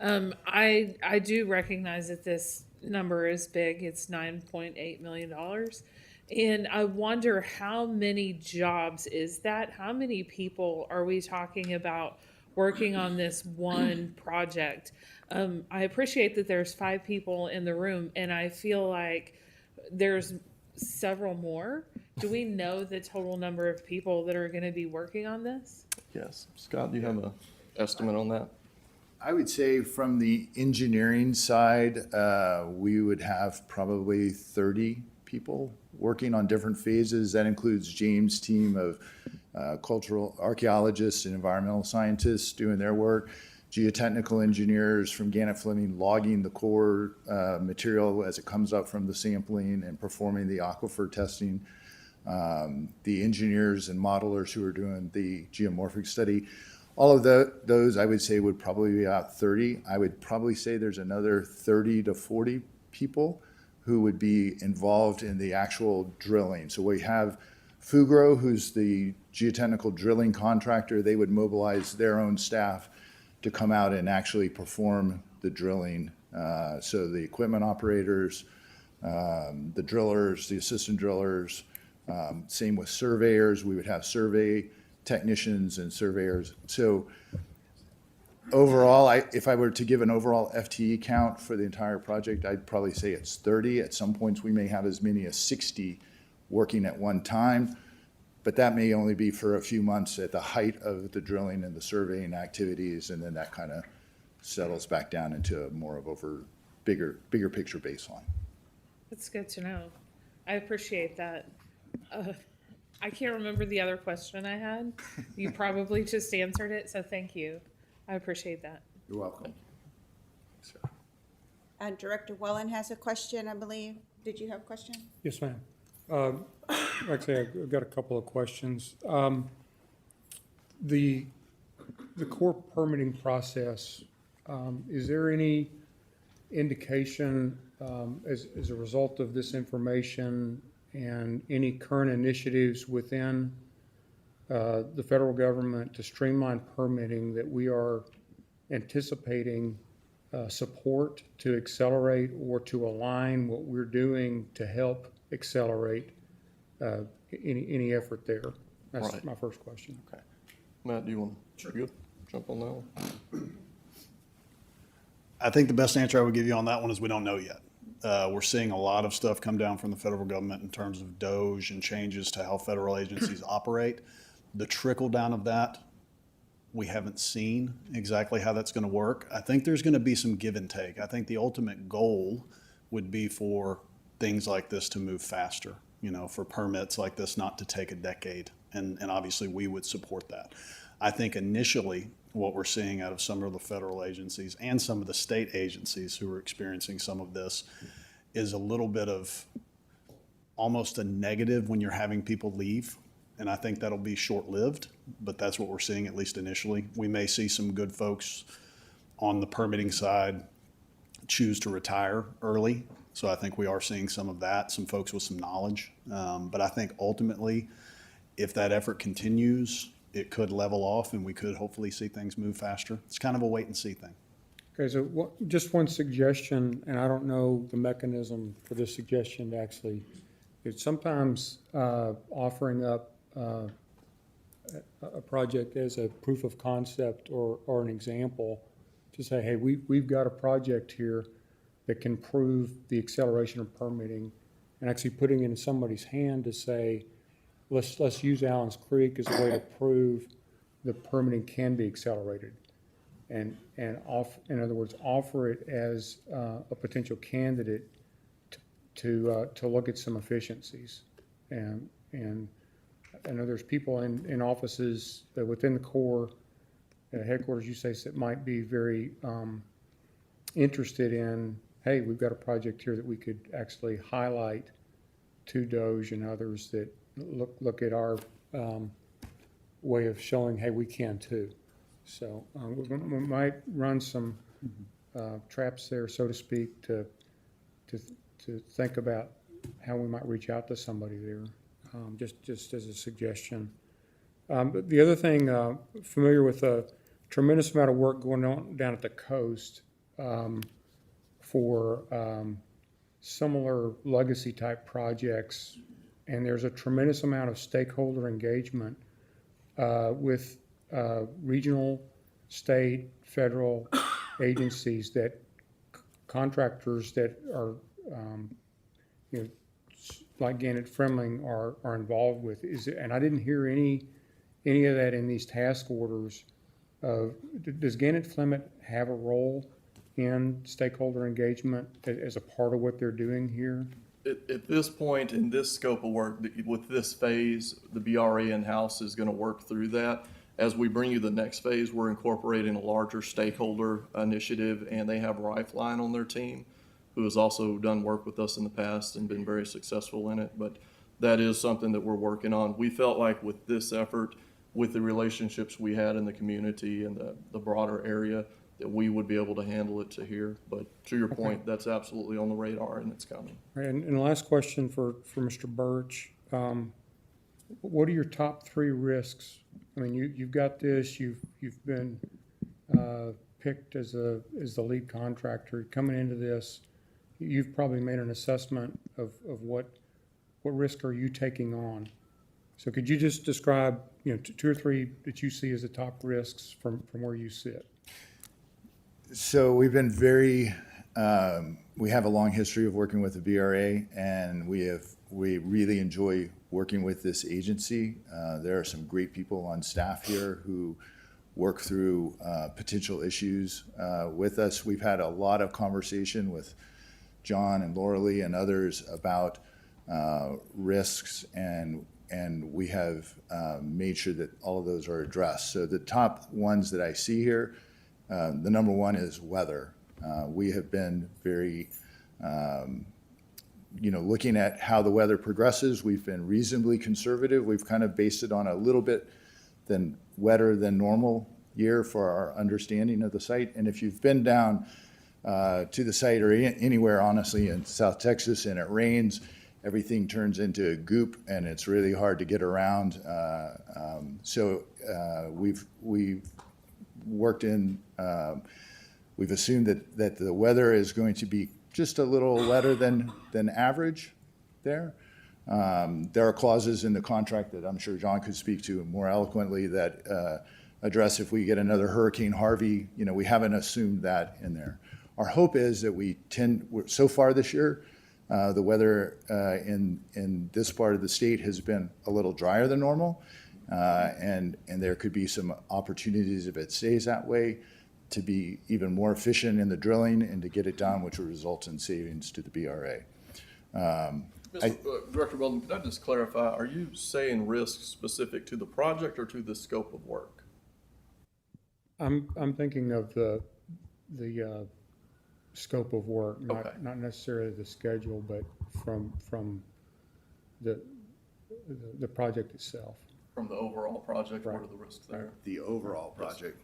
I do recognize that this number is big. It's $9.8 million, And I wonder how many jobs is that? How many people are we talking about working on this one project? I appreciate that there's 5 people in the room, and I feel like there's several more. Do we know the total number of people that are going to be working on this? Yes. Scott, do you have a estimate on that? I would say from the engineering side, we would have probably 30 people working on different phases. That includes James' team of cultural archaeologists and environmental scientists doing their work, geotechnical engineers from Gannett Fleming logging the core material as it comes up from the sampling and performing the aquifer testing, the engineers and modelers who are doing the geomorphic study. All of those, I would say, would probably be about 30. I would probably say there's another 30 to 40 people who would be involved in the actual drilling. So we have Fugro, who's the geotechnical drilling contractor. They would mobilize their own staff to come out and actually perform the drilling. So the equipment operators, the drillers, the assistant drillers, same with surveyors. We would have survey technicians and surveyors. So overall, if I were to give an overall FTE count for the entire project, I'd probably say it's 30. At some points, we may have as many as 60 working at one time, but that may only be for a few months at the height of the drilling and the surveying activities, and then that kind of settles back down into a more of bigger picture baseline. That's good to know. I appreciate that. I can't remember the other question I had. You probably just answered it, so thank you. I appreciate that. You're welcome. Director Wellen has a question, I believe. Did you have a question? Yes, ma'am. Like I say, I've got a couple of questions. The core permitting process, is there any indication as a result of this information and any current initiatives within the federal government to streamline permitting that we are anticipating support to accelerate or to align what we're doing to help accelerate any effort there? That's Right. my first question. Okay. Matt, do you want to jump on that one? I think the best answer I would give you on that one is we don't know yet. We're seeing a lot of stuff come down from the federal government in terms of DOGE and changes to how federal agencies operate. The trickle down of that, we haven't seen exactly how that's going to work. I think there's going to be some give and take. I think the ultimate goal would be for things like this to move faster, for permits like this not to take a decade. And obviously we would support that. I think initially what we're seeing out of some of the federal agencies and some of the state agencies who are experiencing some of this is a little bit of almost a negative when you're having people leave. And I think that'll be short-lived, but that's what we're seeing, at least initially. We may see some good folks on the permitting side choose to retire early. So I think we are seeing some of that, some folks with some knowledge. But I think ultimately, if that effort continues, it could level off and we could hopefully see things move faster. It's kind of a wait and see thing. Okay, so just one suggestion, and I don't know the mechanism for this suggestion to actually, it's sometimes offering up a project as a proof of concept or an example to say, hey, we've got a project here that can prove the acceleration of permitting, and actually putting it in somebody's hand to say, let's use Allen's Creek as a way to prove the permitting can be accelerated. And in other words, offer it as a potential candidate to look at some efficiencies. And I know there's people in offices within the Corps headquarters, you say, that might be very interested in, hey, we've got a project here that we could actually highlight to DOGE and others that look at our way of showing, hey, we can too. So we might run some traps there, so to speak, to think about how we might reach out to somebody there, just as a suggestion. But the other thing, familiar with a tremendous amount of work going on down at the coast for similar legacy type projects and there's a tremendous amount of stakeholder engagement with regional, state, federal agencies that contractors that are, you know, like Gannett Fremling are involved with. And I didn't hear any of that in these task orders. Does Gannett Fremling have a role in stakeholder engagement as a part of what they're doing here? At this point, in this scope of work, with this phase, the BRA in-house is going to work through that. As we bring you the next phase, we're incorporating a larger stakeholder initiative, and they have Rifeline on their team, who has also done work with us in the past and been very successful in it. But that is something that we're working on. We felt like with this effort, with the relationships we had in the community and the broader area, that we would be able to handle it to here. But to your point, that's absolutely on the radar and it's coming. Right, and the last question for Mr. Birch. What are your top 3 risks? I mean, you've got this, you've been picked as the lead contractor. Coming into this, you've probably made an assessment of what risk are you taking on? So could you just describe, 2 or 3 that you see as the top risks from where you sit? So we've been we have a long history of working with the BRA, and we really enjoy working with this agency. There are some great people on staff here who work through potential issues with us. We've had a lot of conversation with John and Laura Lee and others about risks, and we have made sure that all of those are addressed. So the top ones that I see here, the number one is weather. We have been very, looking at how the weather progresses. We've been reasonably conservative. We've kind of based it on a little bit wetter than normal year for our understanding of the site. And if you've been down to the site or anywhere, honestly, in South Texas, and it rains, everything turns into a goop, and it's really hard to get around. So we've worked in. We've assumed that the weather is going to be just a little wetter than average there. There are clauses in the contract that I'm sure John could speak to more eloquently that address if we get another Hurricane Harvey. We haven't assumed that in there. Our hope is that so far this year, the weather in this part of the state has been a little drier than normal, and there could be some opportunities if it stays that way to be even more efficient in the drilling and to get it done, which will result in savings to the BRA. Director Weldon, could I just clarify, are you saying risk specific to the project or to the scope of work? I'm thinking of the scope of work, Okay. not necessarily the schedule, but from the project itself. From the overall project, what Right. are the risks there? The overall project.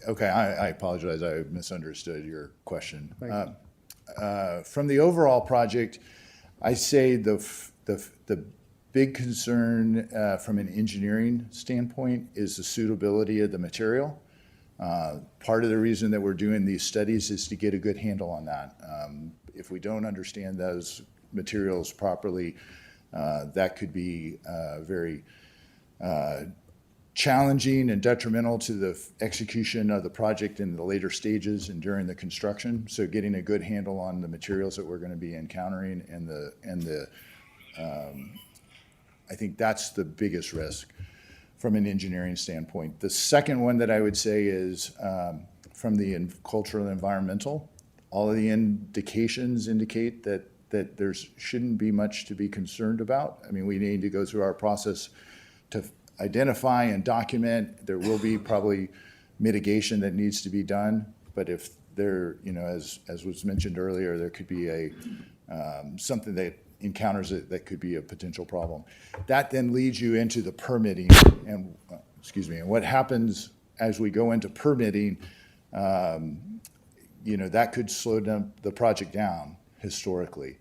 Okay, I apologize. I misunderstood your question. Thank From the overall project, I say the big concern from an engineering standpoint is the suitability of the material. Part of the reason that we're doing these studies is to get a good handle on that. If we don't understand those materials properly, that could be very challenging and detrimental to the execution of the project in the later stages and during the construction. So getting a good handle on the materials that we're going to be encountering I think that's the biggest risk from an engineering standpoint. The second one that I would say is from the cultural and environmental. All of the indications indicate that there shouldn't be much to be concerned about. I mean, we need to go through our process to identify and document. There will be probably mitigation that needs to be done, but if there, as was mentioned earlier, there could be something that encounters it that could be a potential problem. That then leads you into the permitting and what happens as we go into permitting. That could slow down the project down historically.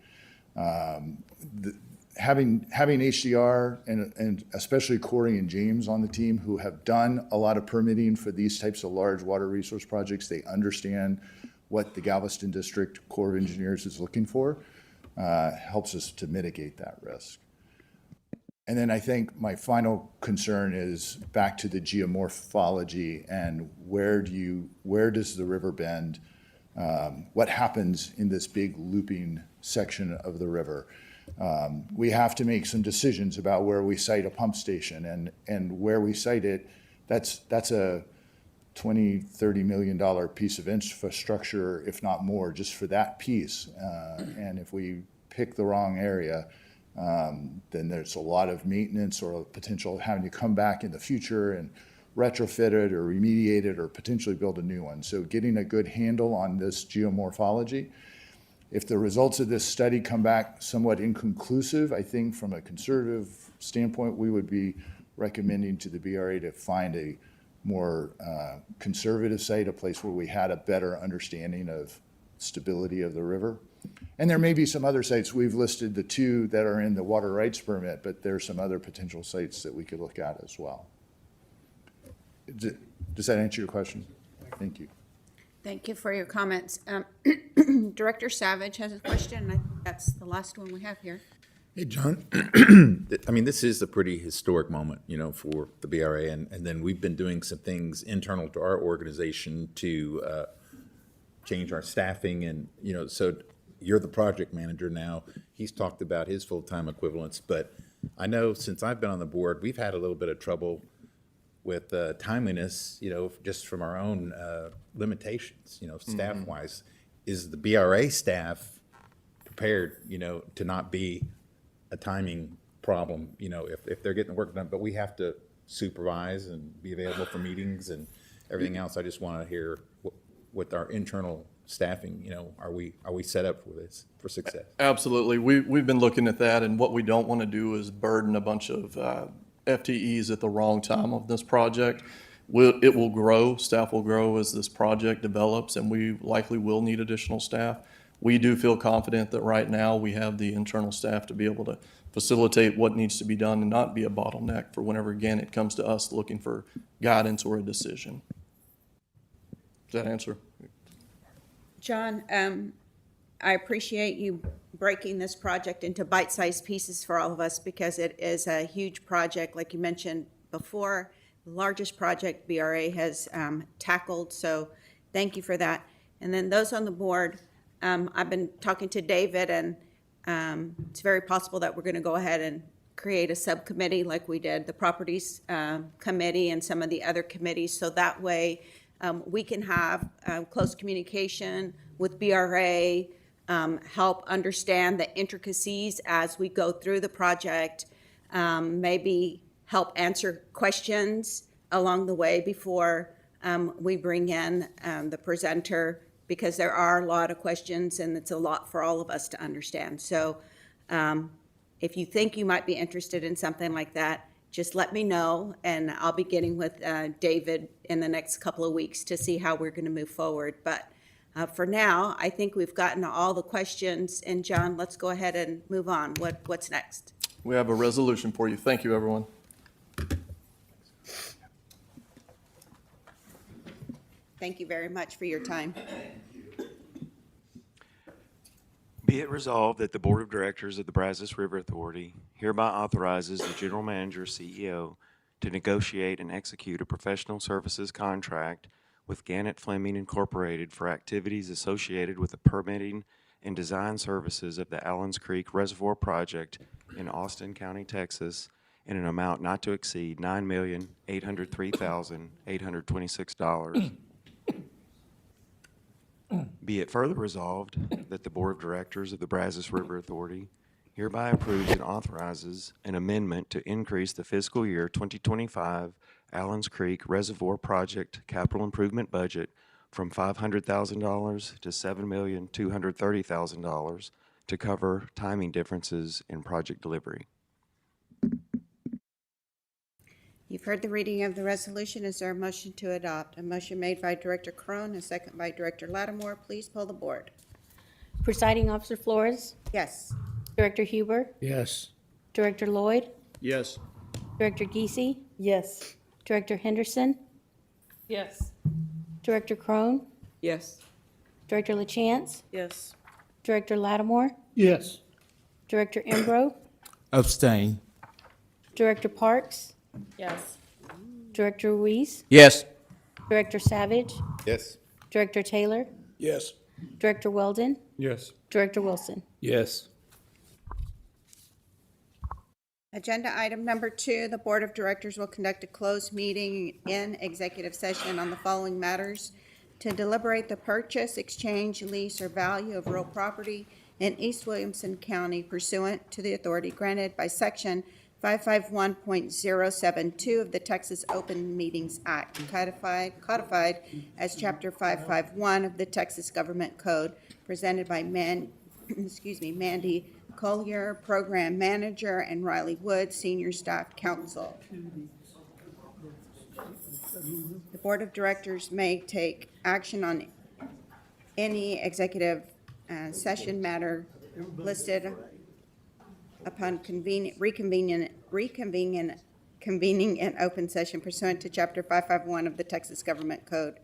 Having HDR and especially Corey and James on the team who have done a lot of permitting for these types of large water resource projects, they understand what the Galveston District Corps of Engineers is looking for. helps us to mitigate that risk. And then I think my final concern is back to the geomorphology and where does the river bend? What happens in this big looping section of the river? We have to make some decisions about where we site a pump station, and where we site it, that's a $20-30 million piece of infrastructure, if not more, just for that piece. And if we pick the wrong area, then there's a lot of maintenance or a potential of having to come back in the future and retrofit it or remediate it or potentially build a new one. So getting a good handle on this geomorphology. If the results of this study come back somewhat inconclusive, I think from a conservative standpoint, we would be recommending to the BRA to find a more conservative site, a place where we had a better understanding of stability of the river. And there may be some other sites. We've listed the 2 that are in the water rights permit, but there's some other potential sites that we could look at as well. Does that answer your question? Thank you. Thank you for your comments. Director Savage has a question, and I think that's the last one we have here. Hey, John. I mean, this is a pretty historic moment, for the BRA, and then we've been doing some things internal to our organization to change our staffing, and, so you're the project manager now. He's talked about his full-time equivalents, but I know since I've been on the board, we've had a little bit of trouble with timeliness, just from our own limitations, staff-wise. Is the BRA staff prepared, to not be a timing problem, if they're getting the work done, but we have to supervise and be available for meetings and everything else? I just want to hear what our internal staffing, are we set up for this, for success? Absolutely. We've been looking at that, and what we don't want to do is burden a bunch of FTEs at the wrong time of this project. It will grow, staff will grow as this project develops, and we likely will need additional staff. We do feel confident that right now we have the internal staff to be able to facilitate what needs to be done and not be a bottleneck for whenever, again, it comes to us looking for guidance or a decision. Does that answer? John, I appreciate you breaking this project into bite-sized pieces for all of us, because it is a huge project, like you mentioned before, the largest project BRA has tackled, so thank you for that. And then those on the board, I've been talking to David, and it's very possible that we're going to go ahead and create a subcommittee like we did the properties committee and some of the other committees, so that way we can have close communication with BRA, help understand the intricacies as we go through the project, maybe help answer questions along the way before we bring in the presenter, because there are a lot of questions and it's a lot for all of us to understand. So if you think you might be interested in something like that, just let me know, and I'll be getting with David in the next couple of weeks to see how we're going to move forward. But for now, I think we've gotten all the questions. And John, let's go ahead and move on. What's next? We have a resolution for you. Thank you, everyone. Thank you very much for your time. Be it resolved that the Board of Directors of the Brazos River Authority hereby authorizes the General Manager, CEO, to negotiate and execute a professional services contract with Gannett Fleming Incorporated for activities associated with the permitting and design services of the Allens Creek Reservoir Project in Austin County, Texas, in an amount not to exceed $9,803,826. Be it further resolved that the Board of Directors of the Brazos River Authority hereby approves and authorizes an amendment to increase the fiscal year 2025 Allens Creek Reservoir Project capital improvement budget from $500,000 to $7,230,000 to cover timing differences in project delivery. You've heard the reading of the resolution. Is there a motion to adopt? A motion made by Director Crone, a second by Director Lattimore. Please poll the board. Presiding Officer Flores, Yes. Director Huber, Yes. Director Lloyd, Yes. Director Giese, Yes. Director Henderson, Yes. Director Crone, Yes. Director LaChance, Yes. Director Lattimore, Yes. Director Embro, Abstain. Director Parks, Yes. Director Ruiz, Yes. Director Savage, Yes. Director Taylor, Yes. Director Weldon, Yes. Director Wilson. Yes. Agenda item number 2, the Board of Directors will conduct a closed meeting in executive session on the following matters: to deliberate the purchase, exchange, lease, or value of real property in East Williamson County pursuant to the authority granted by Section 551.072 of the Texas Open Meetings Act, codified as Chapter 551 of the Texas Government Code, presented by Mandy Collier, Program Manager, and Riley Wood, Senior Staff Counsel. The Board of Directors may take action on any executive session matter listed upon reconvening in open session pursuant to Chapter 551 of the Texas Government Code.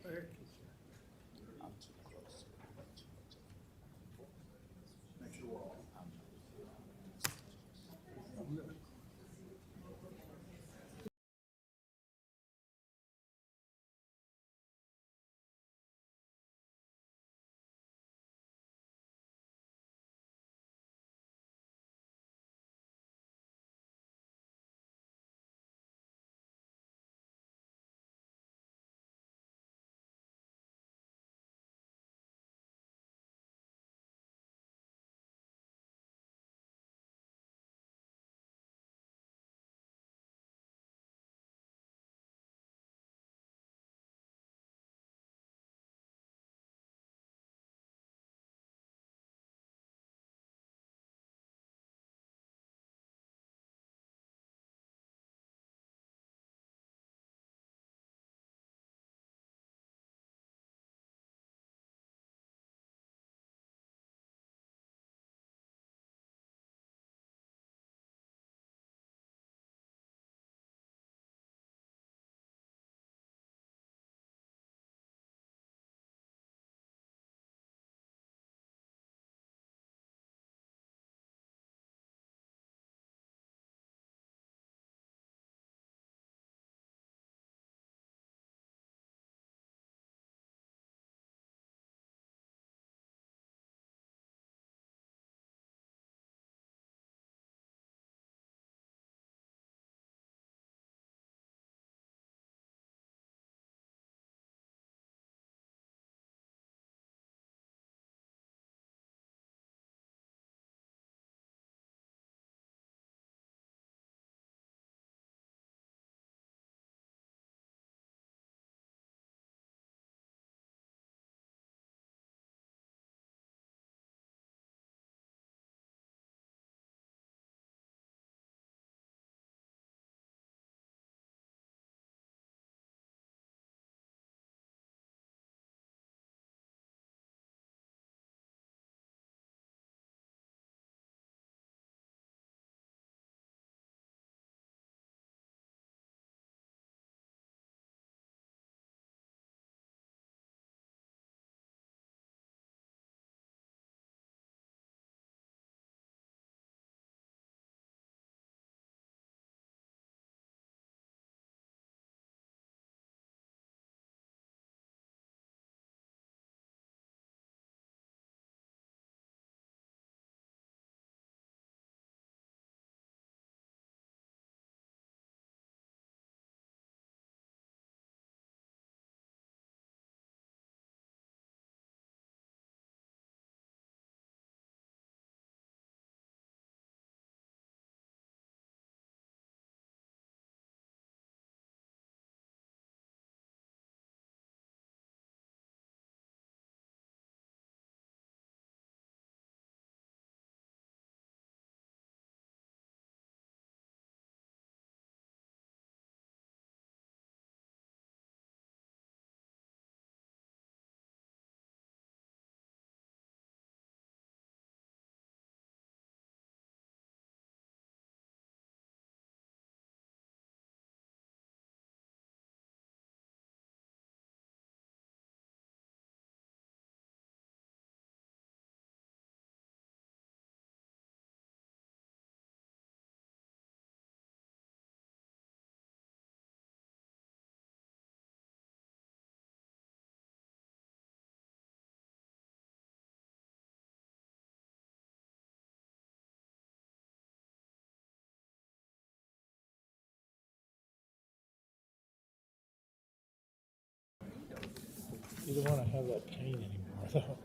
You don't wanna have that pain anymore, though.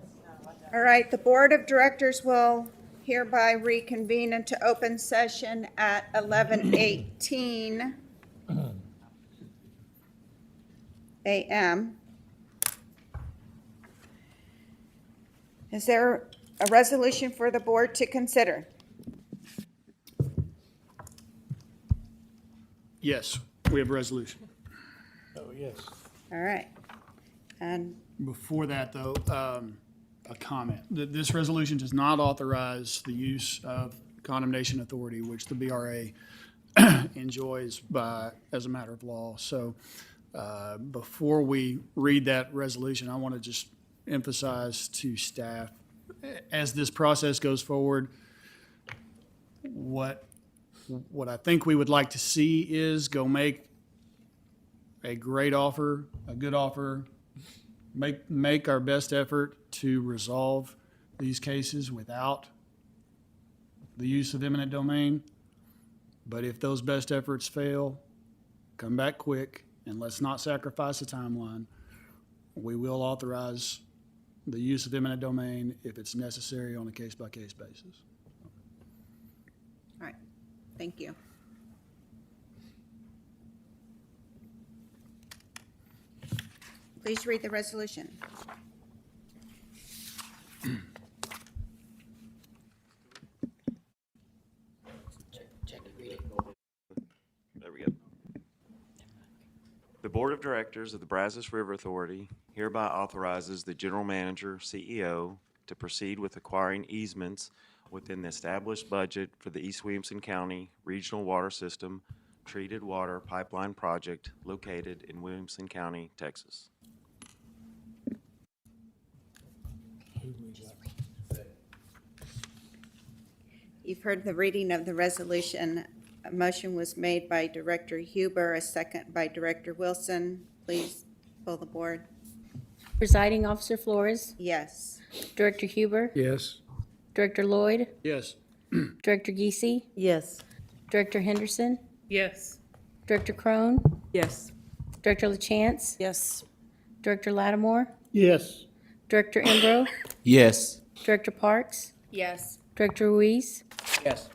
All right, the Board of Directors will hereby reconvene into open session at 11:18 a.m. Is there a resolution for the board to consider? Yes, we have a resolution. Oh, yes. All right. And Before that, though, a comment. This resolution does not authorize the use of condemnation authority, which the BRA enjoys as a matter of law. So before we read that resolution, I want to just emphasize to staff, as this process goes forward, what I think we would like to see is go make a great offer, a good offer, make our best effort to resolve these cases without the use of eminent domain. But if those best efforts fail, come back quick and let's not sacrifice the timeline. We will authorize the use of eminent domain if it's necessary on a case-by-case basis. all right, thank you. Please read the resolution. There we go. The Board of Directors of the Brazos River Authority hereby authorizes the General Manager, CEO, to proceed with acquiring easements within the established budget for the East Williamson County Regional Water System Treated Water Pipeline Project located in Williamson County, Texas. You've heard the reading of the resolution. A motion was made by Director Huber, a second by Director Wilson. Please pull the board. Presiding Officer Flores, Yes. Director Huber, Yes. Director Lloyd, Yes. Director Geesey, Yes. Director Henderson, Yes. Director Crone, Yes. Director LaChance, Yes. Director Lattimore, Yes. Director Embro, Yes. Director Parks, Yes. Director Ruiz, Yes.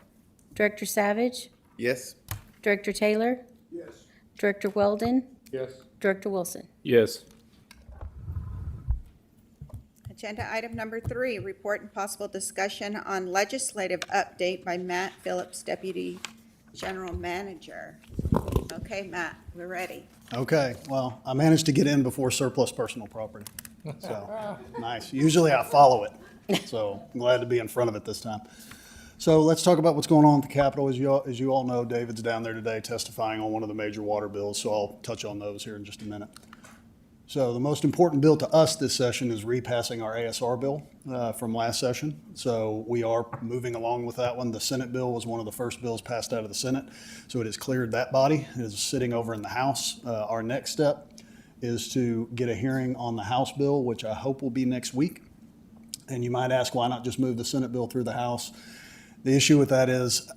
Director Savage, Yes. Director Taylor, Yes. Director Weldon, Yes. Director Wilson. Yes. Agenda item number 3, report and possible discussion on legislative update by Matt Phillips, Deputy General Manager. Okay, Matt, we're ready. Okay, well, I managed to get in before surplus personal property. So, nice. Usually I follow it, so I'm glad to be in front of it this time. So let's talk about what's going on at the Capitol. As you all know, David's down there today testifying on one of the major water bills, so I'll touch on those here in just a minute. So the most important bill to us this session is repassing our ASR bill from last session. So we are moving along with that one. The Senate bill was one of the first bills passed out of the Senate, so it has cleared that body. It is sitting over in the House. Our next step is to get a hearing on the House bill, which I hope will be next week. And you might ask, why not just move the Senate bill through the House? The issue with that is,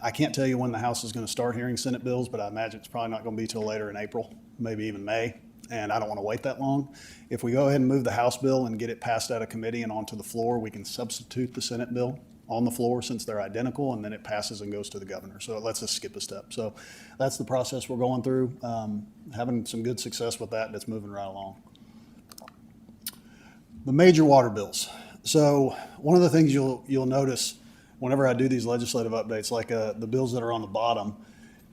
I can't tell you when the House is going to start hearing Senate bills, but I imagine it's probably not going to be till later in April, maybe even May. And I don't want to wait that long. If we go ahead and move the House bill and get it passed out of committee and onto the floor, we can substitute the Senate bill on the floor since they're identical, and then it passes and goes to the governor. So it lets us skip a step. So that's the process we're going through. Having some good success with that, and it's moving right along. The major water bills. So one of the things you'll notice whenever I do these legislative updates, like the bills that are on the bottom,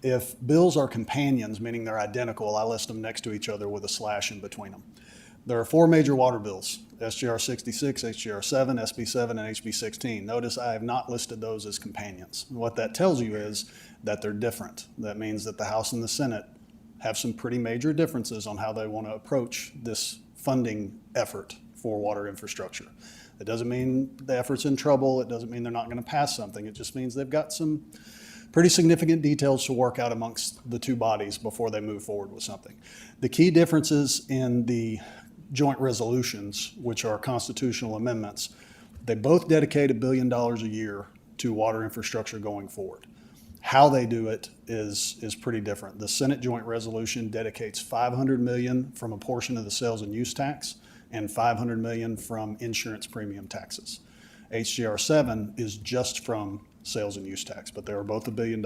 if bills are companions, meaning they're identical, I list them next to each other with a slash in between them. There are 4 major water bills: SGR 66, SGR 7, SB 7, and HB 16. Notice I have not listed those as companions. What that tells you is that they're different. That means that the House and the Senate have some pretty major differences on how they want to approach this funding effort for water infrastructure. It doesn't mean the effort's in trouble. It doesn't mean they're not going to pass something. It just means they've got some pretty significant details to work out amongst the two bodies before they move forward with something. The key differences in the joint resolutions, which are constitutional amendments, they both dedicate $1 billion a year to water infrastructure going forward. How they do it is pretty different. The Senate joint resolution dedicates $500 million from a portion of the sales and use tax and $500 million from insurance premium taxes. HGR 7 is just from sales and use tax, but they are both $1 billion.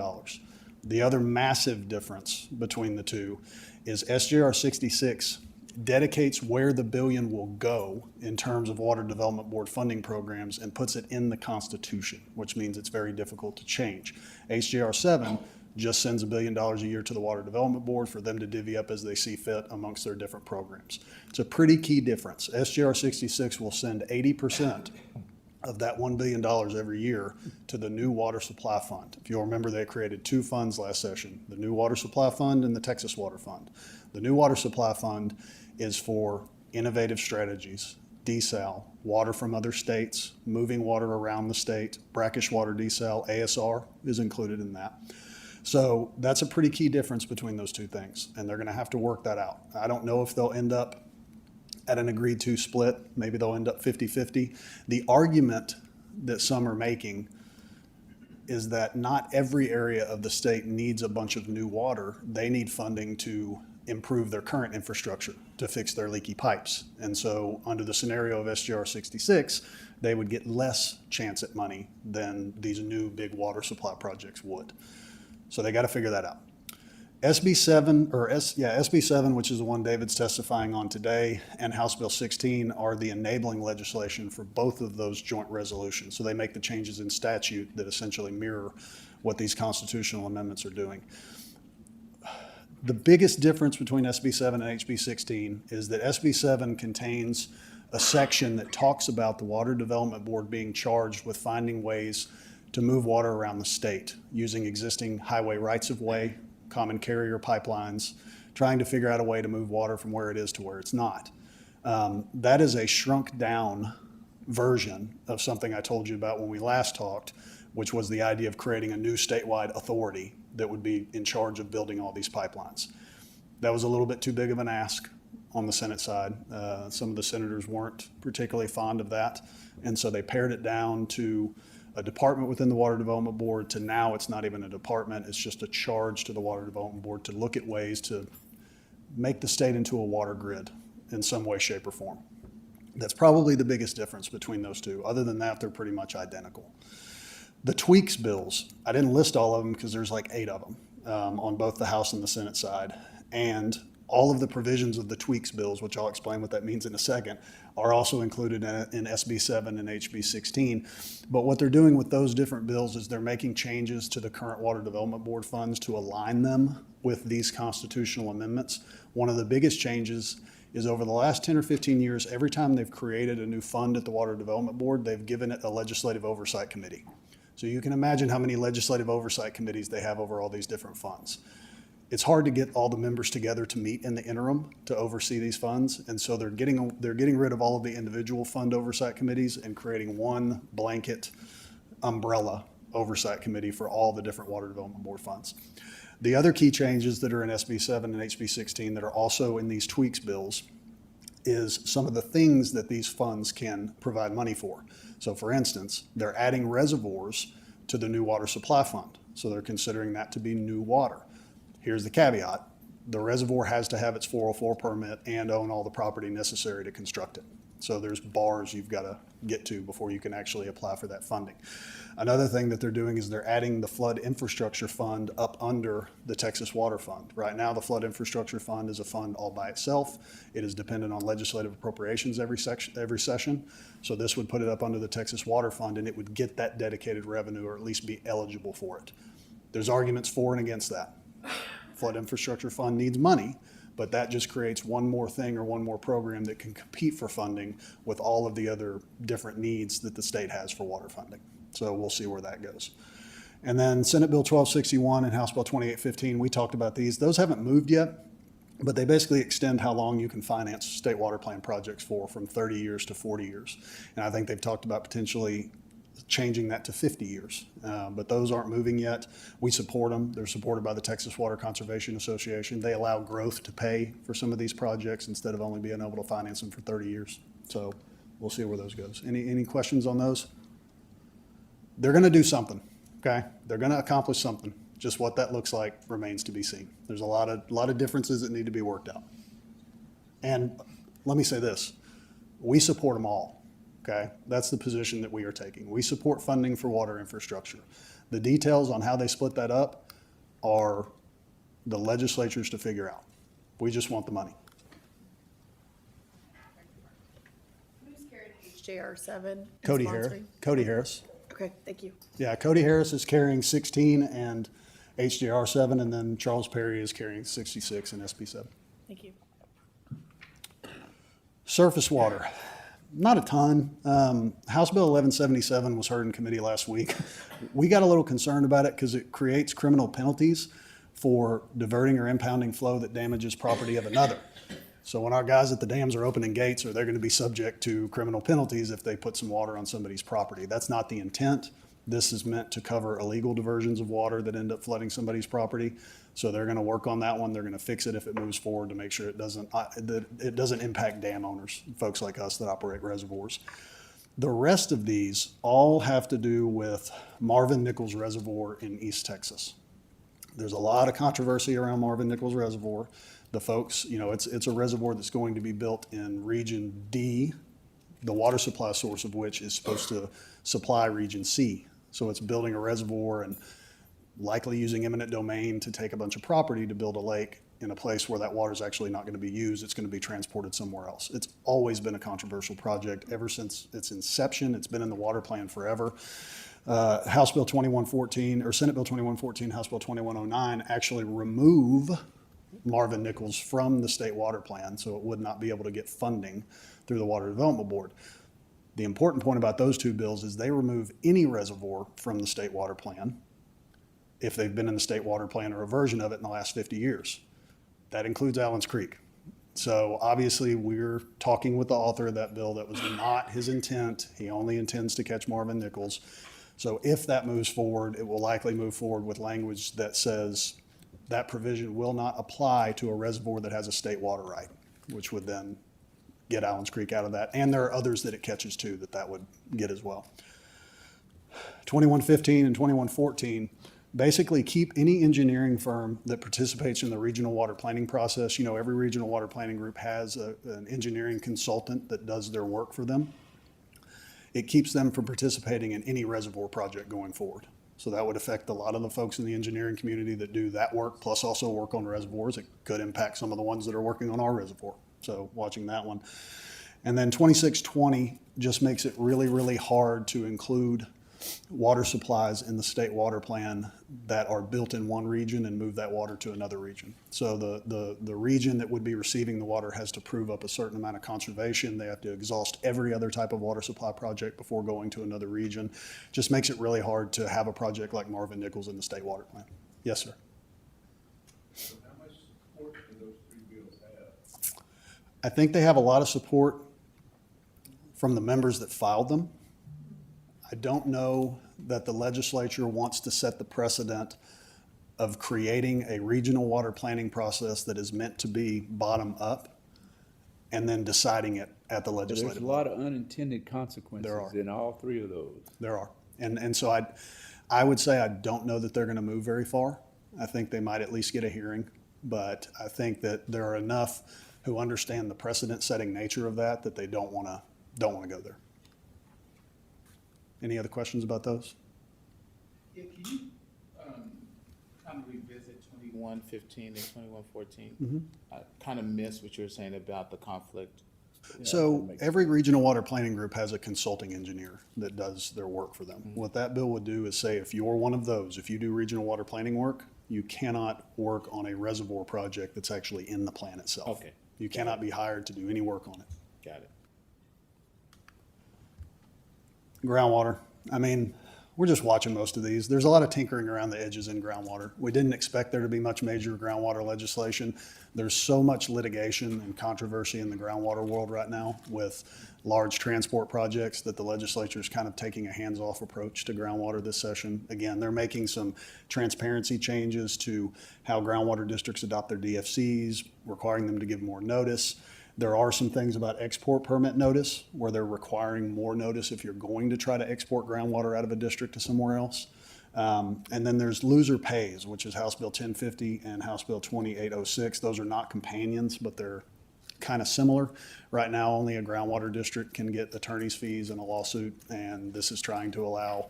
The other massive difference between the two is SGR 66 dedicates where the billion will go in terms of Water Development Board funding programs and puts it in the Constitution, which means it's very difficult to change. HGR 7 just sends $1 billion a year to the Water Development Board for them to divvy up as they see fit amongst their different programs. It's a pretty key difference. SGR 66 will send 80% of that $1 billion every year to the new Water Supply Fund. If you'll remember, they created two funds last session, the new Water Supply Fund and the Texas Water Fund. The new Water Supply Fund is for innovative strategies, desal, water from other states, moving water around the state, brackish water desal, ASR is included in that. So that's a pretty key difference between those two things, and they're gonna have to work that out. I don't know if they'll end up at an agreed to split, maybe they'll end up 50-50. The argument that some are making is that not every area of the state needs a bunch of new water. They need funding to improve their current infrastructure, to fix their leaky pipes. And so under the scenario of SGR 66, they would get less chance at money than these new big water supply projects would. So they got to figure that out. SB 7, which is the one David's testifying on today, and House Bill 16 are the enabling legislation for both of those joint resolutions. So they make the changes in statute that essentially mirror what these constitutional amendments are doing. The biggest difference between SB 7 and HB 16 is that SB 7 contains a section that talks about the Water Development Board being charged with finding ways to move water around the state using existing highway rights-of-way, common carrier pipelines, trying to figure out a way to move water from where it is to where it's not. That is a shrunk-down version of something I told you about when we last talked, which was the idea of creating a new statewide authority that would be in charge of building all these pipelines. That was a little bit too big of an ask on the Senate side. Some of the senators weren't particularly fond of that, and so they pared it down to a department within the Water Development Board to now it's not even a department, it's just a charge to the Water Development Board to look at ways to make the state into a water grid in some way, shape, or form. That's probably the biggest difference between those two. Other than that, they're pretty much identical. The tweaks bills, I didn't list all of them because there's like 8 of them on both the House and the Senate side. And all of the provisions of the tweaks bills, which I'll explain what that means in a second, are also included in SB 7 and HB 16. But what they're doing with those different bills is they're making changes to the current Water Development Board funds to align them with these constitutional amendments. One of the biggest changes is over the last 10 or 15 years, every time they've created a new fund at the Water Development Board, they've given it a legislative oversight committee. So you can imagine how many legislative oversight committees they have over all these different funds. It's hard to get all the members together to meet in the interim to oversee these funds, and so they're getting rid of all of the individual fund oversight committees and creating one blanket umbrella oversight committee for all the different Water Development Board funds. The other key changes that are in SB 7 and HB 16 that are also in these tweaks bills is some of the things that these funds can provide money for. So for instance, they're adding reservoirs to the new Water Supply Fund. So they're considering that to be new water. Here's the caveat. The reservoir has to have its 404 permit and own all the property necessary to construct it. So there's bars you've got to get to before you can actually apply for that funding. Another thing that they're doing is they're adding the Flood Infrastructure Fund up under the Texas Water Fund. Right now, the Flood Infrastructure Fund is a fund all by itself. It is dependent on legislative appropriations every session. So this would put it up under the Texas Water Fund, and it would get that dedicated revenue, or at least be eligible for it. There's arguments for and against that. Flood Infrastructure Fund needs money, but that just creates one more thing or one more program that can compete for funding with all of the other different needs that the state has for water funding. So we'll see where that goes. And then Senate Bill 1261 and House Bill 2815, we talked about these. Those haven't moved yet, but they basically extend how long you can finance state water plan projects for, from 30 years to 40 years. And I think they've talked about potentially changing that to 50 years. But those aren't moving yet. We support them. They're supported by the Texas Water Conservation Association. They allow growth to pay for some of these projects instead of only being able to finance them for 30 years. So we'll see where those goes. Any questions on those? They're going to do something, okay? They're going to accomplish something. Just what that looks like remains to be seen. There's a lot of differences that need to be worked out. And let me say this. We support them all, okay? That's the position that we are taking. We support funding for water infrastructure. The details on how they split that up are the legislatures to figure out. We just want the money. Who's carrying HJR7? Cody Harris. Okay, thank you. Yeah, Cody Harris is carrying 16 and HJR 7, and then Charles Perry is carrying 66 and SB 7. Thank you. Surface water, not a ton. House Bill 1177 was heard in committee last week. We got a little concerned about it because it creates criminal penalties for diverting or impounding flow that damages property of another. So when our guys at the dams are opening gates, they're going to be subject to criminal penalties if they put some water on somebody's property. That's not the intent. This is meant to cover illegal diversions of water that end up flooding somebody's property. So they're going to work on that one. They're going to fix it if it moves forward to make sure it doesn't impact dam owners, folks like us that operate reservoirs. The rest of these all have to do with Marvin Nichols Reservoir in East Texas. There's a lot of controversy around Marvin Nichols Reservoir. The folks, it's a reservoir that's going to be built in Region D, the water supply source of which is supposed to supply Region C. So it's building a reservoir and likely using eminent domain to take a bunch of property to build a lake in a place where that water is actually not going to be used. It's going to be transported somewhere else. It's always been a controversial project ever since its inception. It's been in the water plan forever. House Bill 2114 or Senate Bill 2114, House Bill 2109 actually remove Marvin Nichols from the state water plan, so it would not be able to get funding through the Water Development Board. The important point about those two bills is they remove any reservoir from the state water plan if they've been in the state water plan or a version of it in the last 50 years. That includes Allen's Creek. So obviously we're talking with the author of that bill. That was not his intent. He only intends to catch Marvin Nichols. So if that moves forward, it will likely move forward with language that says that provision will not apply to a reservoir that has a state water right, which would then get Allen's Creek out of that. And there are others that it catches too that would get as well. 2115 and 2114 basically keep any engineering firm that participates in the regional water planning process. Every regional water planning group has an engineering consultant that does their work for them. It keeps them from participating in any reservoir project going forward. So that would affect a lot of the folks in the engineering community that do that work, plus also work on reservoirs. It could impact some of the ones that are working on our reservoir. So watching that one. And then 2620 just makes it really, really hard to include water supplies in the state water plan that are built in one region and move that water to another region. So the region that would be receiving the water has to prove up a certain amount of conservation. They have to exhaust every other type of water supply project before going to another region. Just makes it really hard to have a project like Marvin Nichols in the state water plan. Yes, sir. So how much support do those three bills have? I think they have a lot of support from the members that filed them. I don't know that the legislature wants to set the precedent of creating a regional water planning process that is meant to be bottom up and then deciding it at the legislative There's a level. lot of unintended consequences There are. in all three of those. There are. And so I would say I don't know that they're going to move very far. I think they might at least get a hearing, but I think that there are enough who understand the precedent-setting nature of that they don't want to go there. Any other questions about those? Yeah, can you kind of revisit 2115 and 2114? Mm-hmm. I kind of missed what you were saying about the conflict. So every regional water planning group has a consulting engineer that does their work for them. Mm-hmm. What that bill would do is say if you're one of those, if you do regional water planning work, you cannot work on a reservoir project that's actually in the plan itself. Okay. You cannot be hired to do any work on it. Got it. Groundwater. I mean, we're just watching most of these. There's a lot of tinkering around the edges in groundwater. We didn't expect there to be much major groundwater legislation. There's so much litigation and controversy in the groundwater world right now with large transport projects that the legislature is kind of taking a hands-off approach to groundwater this session. Again, they're making some transparency changes to how groundwater districts adopt their DFCs, requiring them to give more notice. There are some things about export permit notice where they're requiring more notice if you're going to try to export groundwater out of a district to somewhere else. And then there's loser pays, which is House Bill 1050 and House Bill 2806. Those are not companions, but they're kind of similar. Right now, only a groundwater district can get attorney's fees in a lawsuit, and this is trying to allow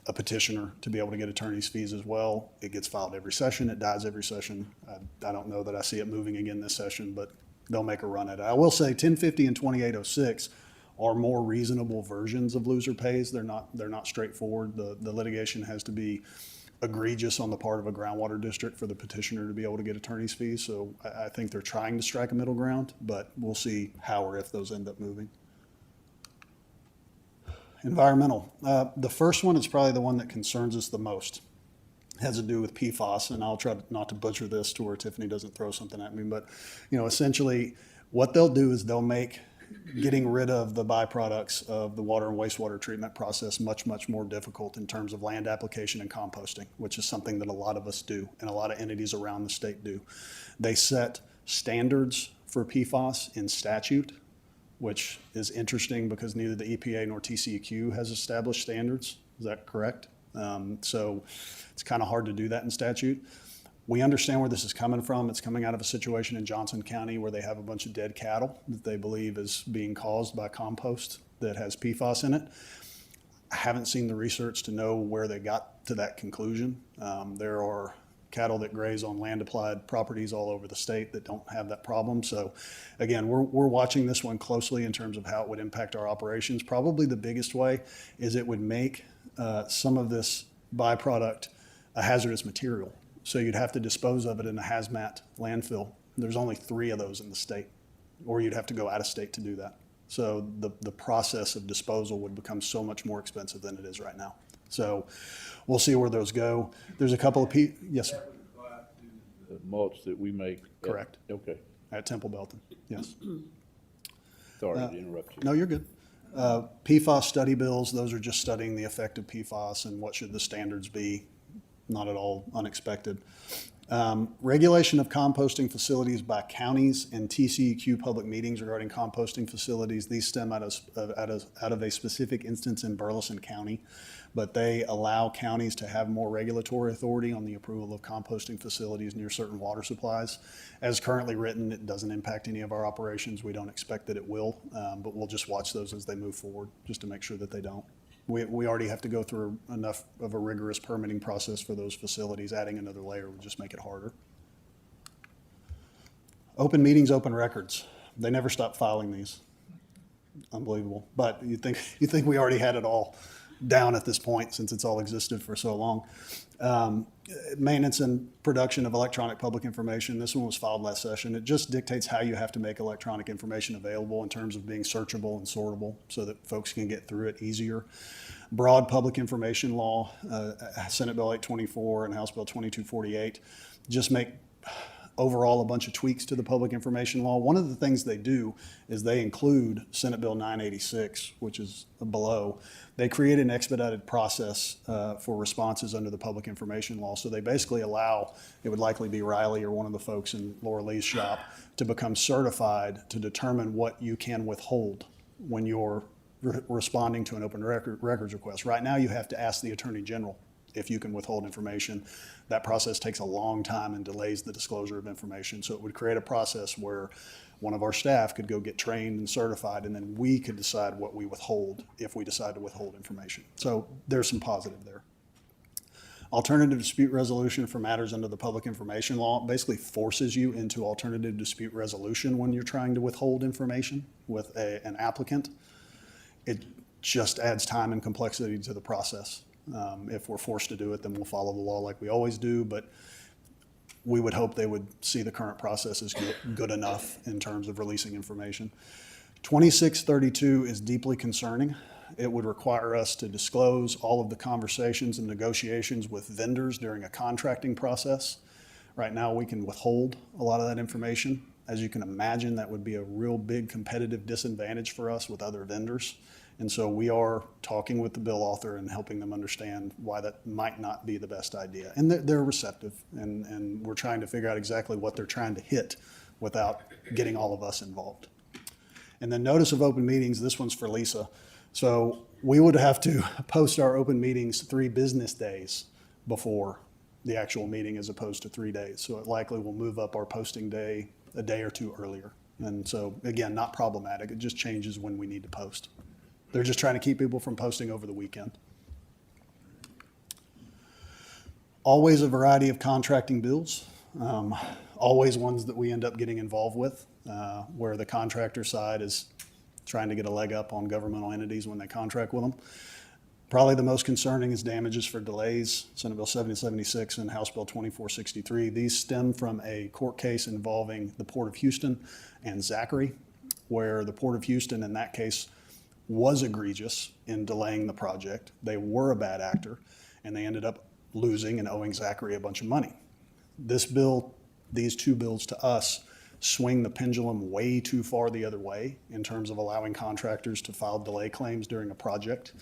a petitioner to be able to get attorney's fees as well. It gets filed every session, it dies every session. I don't know that I see it moving again this session, but they'll make a run at it. I will say 1050 and 2806 are more reasonable versions of loser pays. They're not straightforward. The litigation has to be egregious on the part of a groundwater district for the petitioner to be able to get attorney's fees. So I think they're trying to strike a middle ground, but we'll see how or if those end up moving. Environmental. The first one is probably the one that concerns us the most. It has to do with PFAS, and I'll try not to butcher this to where Tiffany doesn't throw something at me. But, essentially what they'll do is they'll make getting rid of the byproducts of the water and wastewater treatment process much, much more difficult in terms of land application and composting, which is something that a lot of us do and a lot of entities around the state do. They set standards for PFAS in statute, which is interesting because neither the EPA nor TCEQ has established standards. Is that correct? So it's kind of hard to do that in statute. We understand where this is coming from. It's coming out of a situation in Johnson County where they have a bunch of dead cattle that they believe is being caused by compost that has PFAS in it. I haven't seen the research to know where they got to that conclusion. There are cattle that graze on land applied properties all over the state that don't have that problem. So again, we're watching this one closely in terms of how it would impact our operations. Probably the biggest way is it would make some of this byproduct a hazardous material. So you'd have to dispose of it in a hazmat landfill. There's only 3 of those in the state, or you'd have to go out of state to do that. So the process of disposal would become so much more expensive than it is right now. So we'll see where those go. There's a couple of yes, sir. The mulch that we make. Correct. Okay. At Temple Belton, yes. Sorry to interrupt you. No, you're good. PFAS study bills, those are just studying the effect of PFAS and what should the standards be. Not at all unexpected. Regulation of composting facilities by counties and TCEQ public meetings regarding composting facilities. These stem out of a specific instance in Burleson County, but they allow counties to have more regulatory authority on the approval of composting facilities near certain water supplies. As currently written, it doesn't impact any of our operations. We don't expect that it will, but we'll just watch those as they move forward just to make sure that they don't. We already have to go through enough of a rigorous permitting process for those facilities. Adding another layer would just make it harder. Open meetings, open records. They never stop filing these. Unbelievable. But you think we already had it all down at this point since it's all existed for so long. Maintenance and production of electronic public information. This one was filed last session. It just dictates how you have to make electronic information available in terms of being searchable and sortable so that folks can get through it easier. Broad public information law, Senate Bill 824 and House Bill 2248, just make overall a bunch of tweaks to the public information law. One of the things they do is they include Senate Bill 986, which is below. They create an expedited process for responses under the public information law. So they basically allow, it would likely be Riley or one of the folks in Laura Lee's shop, to become certified to determine what you can withhold when you're responding to an open records request. Right now, you have to ask the Attorney General if you can withhold information. That process takes a long time and delays the disclosure of information. So it would create a process where one of our staff could go get trained and certified, and then we could decide what we withhold if we decide to withhold information. So there's some positive there. Alternative dispute resolution for matters under the public information law basically forces you into alternative dispute resolution when you're trying to withhold information with an applicant. It just adds time and complexity to the process. If we're forced to do it, then we'll follow the law like we always do, but we would hope they would see the current process as good enough in terms of releasing information. 2632 is deeply concerning. It would require us to disclose all of the conversations and negotiations with vendors during a contracting process. Right now, we can withhold a lot of that information. As you can imagine, that would be a real big competitive disadvantage for us with other vendors. And so we are talking with the bill author and helping them understand why that might not be the best idea. And they're receptive, and we're trying to figure out exactly what they're trying to hit without getting all of us involved. And then notice of open meetings, this one's for Lisa. So we would have to post our open meetings 3 business days before the actual meeting as opposed to 3 days. So it likely will move up our posting day a day or 2 earlier And so, again, not problematic. It just changes when we need to post. They're just trying to keep people from posting over the weekend. Always a variety of contracting bills, always ones that we end up getting involved with, where the contractor side is trying to get a leg up on governmental entities when they contract with them. Probably the most concerning is damages for delays, Senate Bill 7076 and House Bill 2463. These stem from a court case involving the Port of Houston and Zachary, where the Port of Houston in that case was egregious in delaying the project. They were a bad actor, and they ended up losing and owing Zachary a bunch of money. This bill, these two bills to us, swing the pendulum way too far the other way in terms of allowing contractors to file delay claims during a project.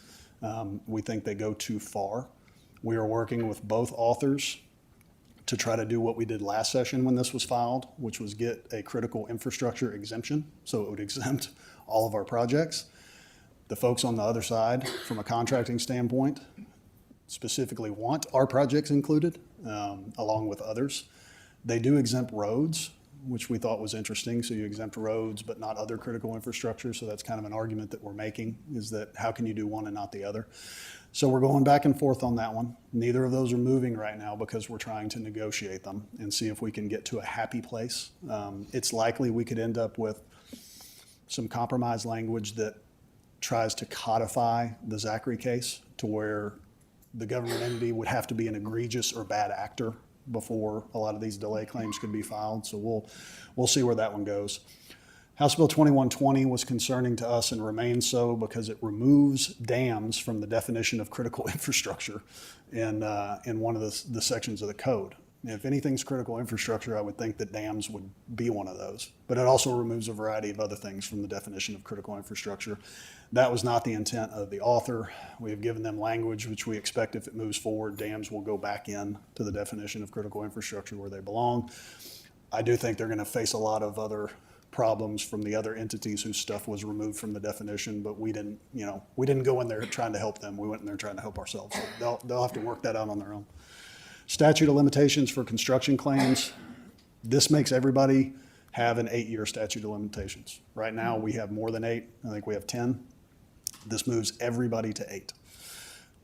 We think they go too far. We are working with both authors to try to do what we did last session when this was filed, which was get a critical infrastructure exemption, so it would exempt all of our projects. The folks on the other side, from a contracting standpoint, specifically want our projects included, along with others. They do exempt roads, which we thought was interesting. So you exempt roads, but not other critical infrastructure. So that's kind of an argument that we're making, is that how can you do one and not the other? So we're going back and forth on that one. Neither of those are moving right now because we're trying to negotiate them and see if we can get to a happy place. It's likely we could end up with some compromise language that tries to codify the Zachary case to where the government entity would have to be an egregious or bad actor before a lot of these delay claims could be filed. So we'll see where that one goes. House Bill 2120 was concerning to us and remains so because it removes dams from the definition of critical infrastructure in one of the sections of the code. If anything's critical infrastructure, I would think that dams would be one of those. But it also removes a variety of other things from the definition of critical infrastructure. That was not the intent of the author. We have given them language which we expect if it moves forward, dams will go back in to the definition of critical infrastructure where they belong. I do think they're going to face a lot of other problems from the other entities whose stuff was removed from the definition, but we didn't go in there trying to help them. We went in there trying to help ourselves. So they'll have to work that out on their own. Statute of limitations for construction claims. This makes everybody have an 8-year statute of limitations. Right now, we have more than 8. I think we have 10. This moves everybody to 8.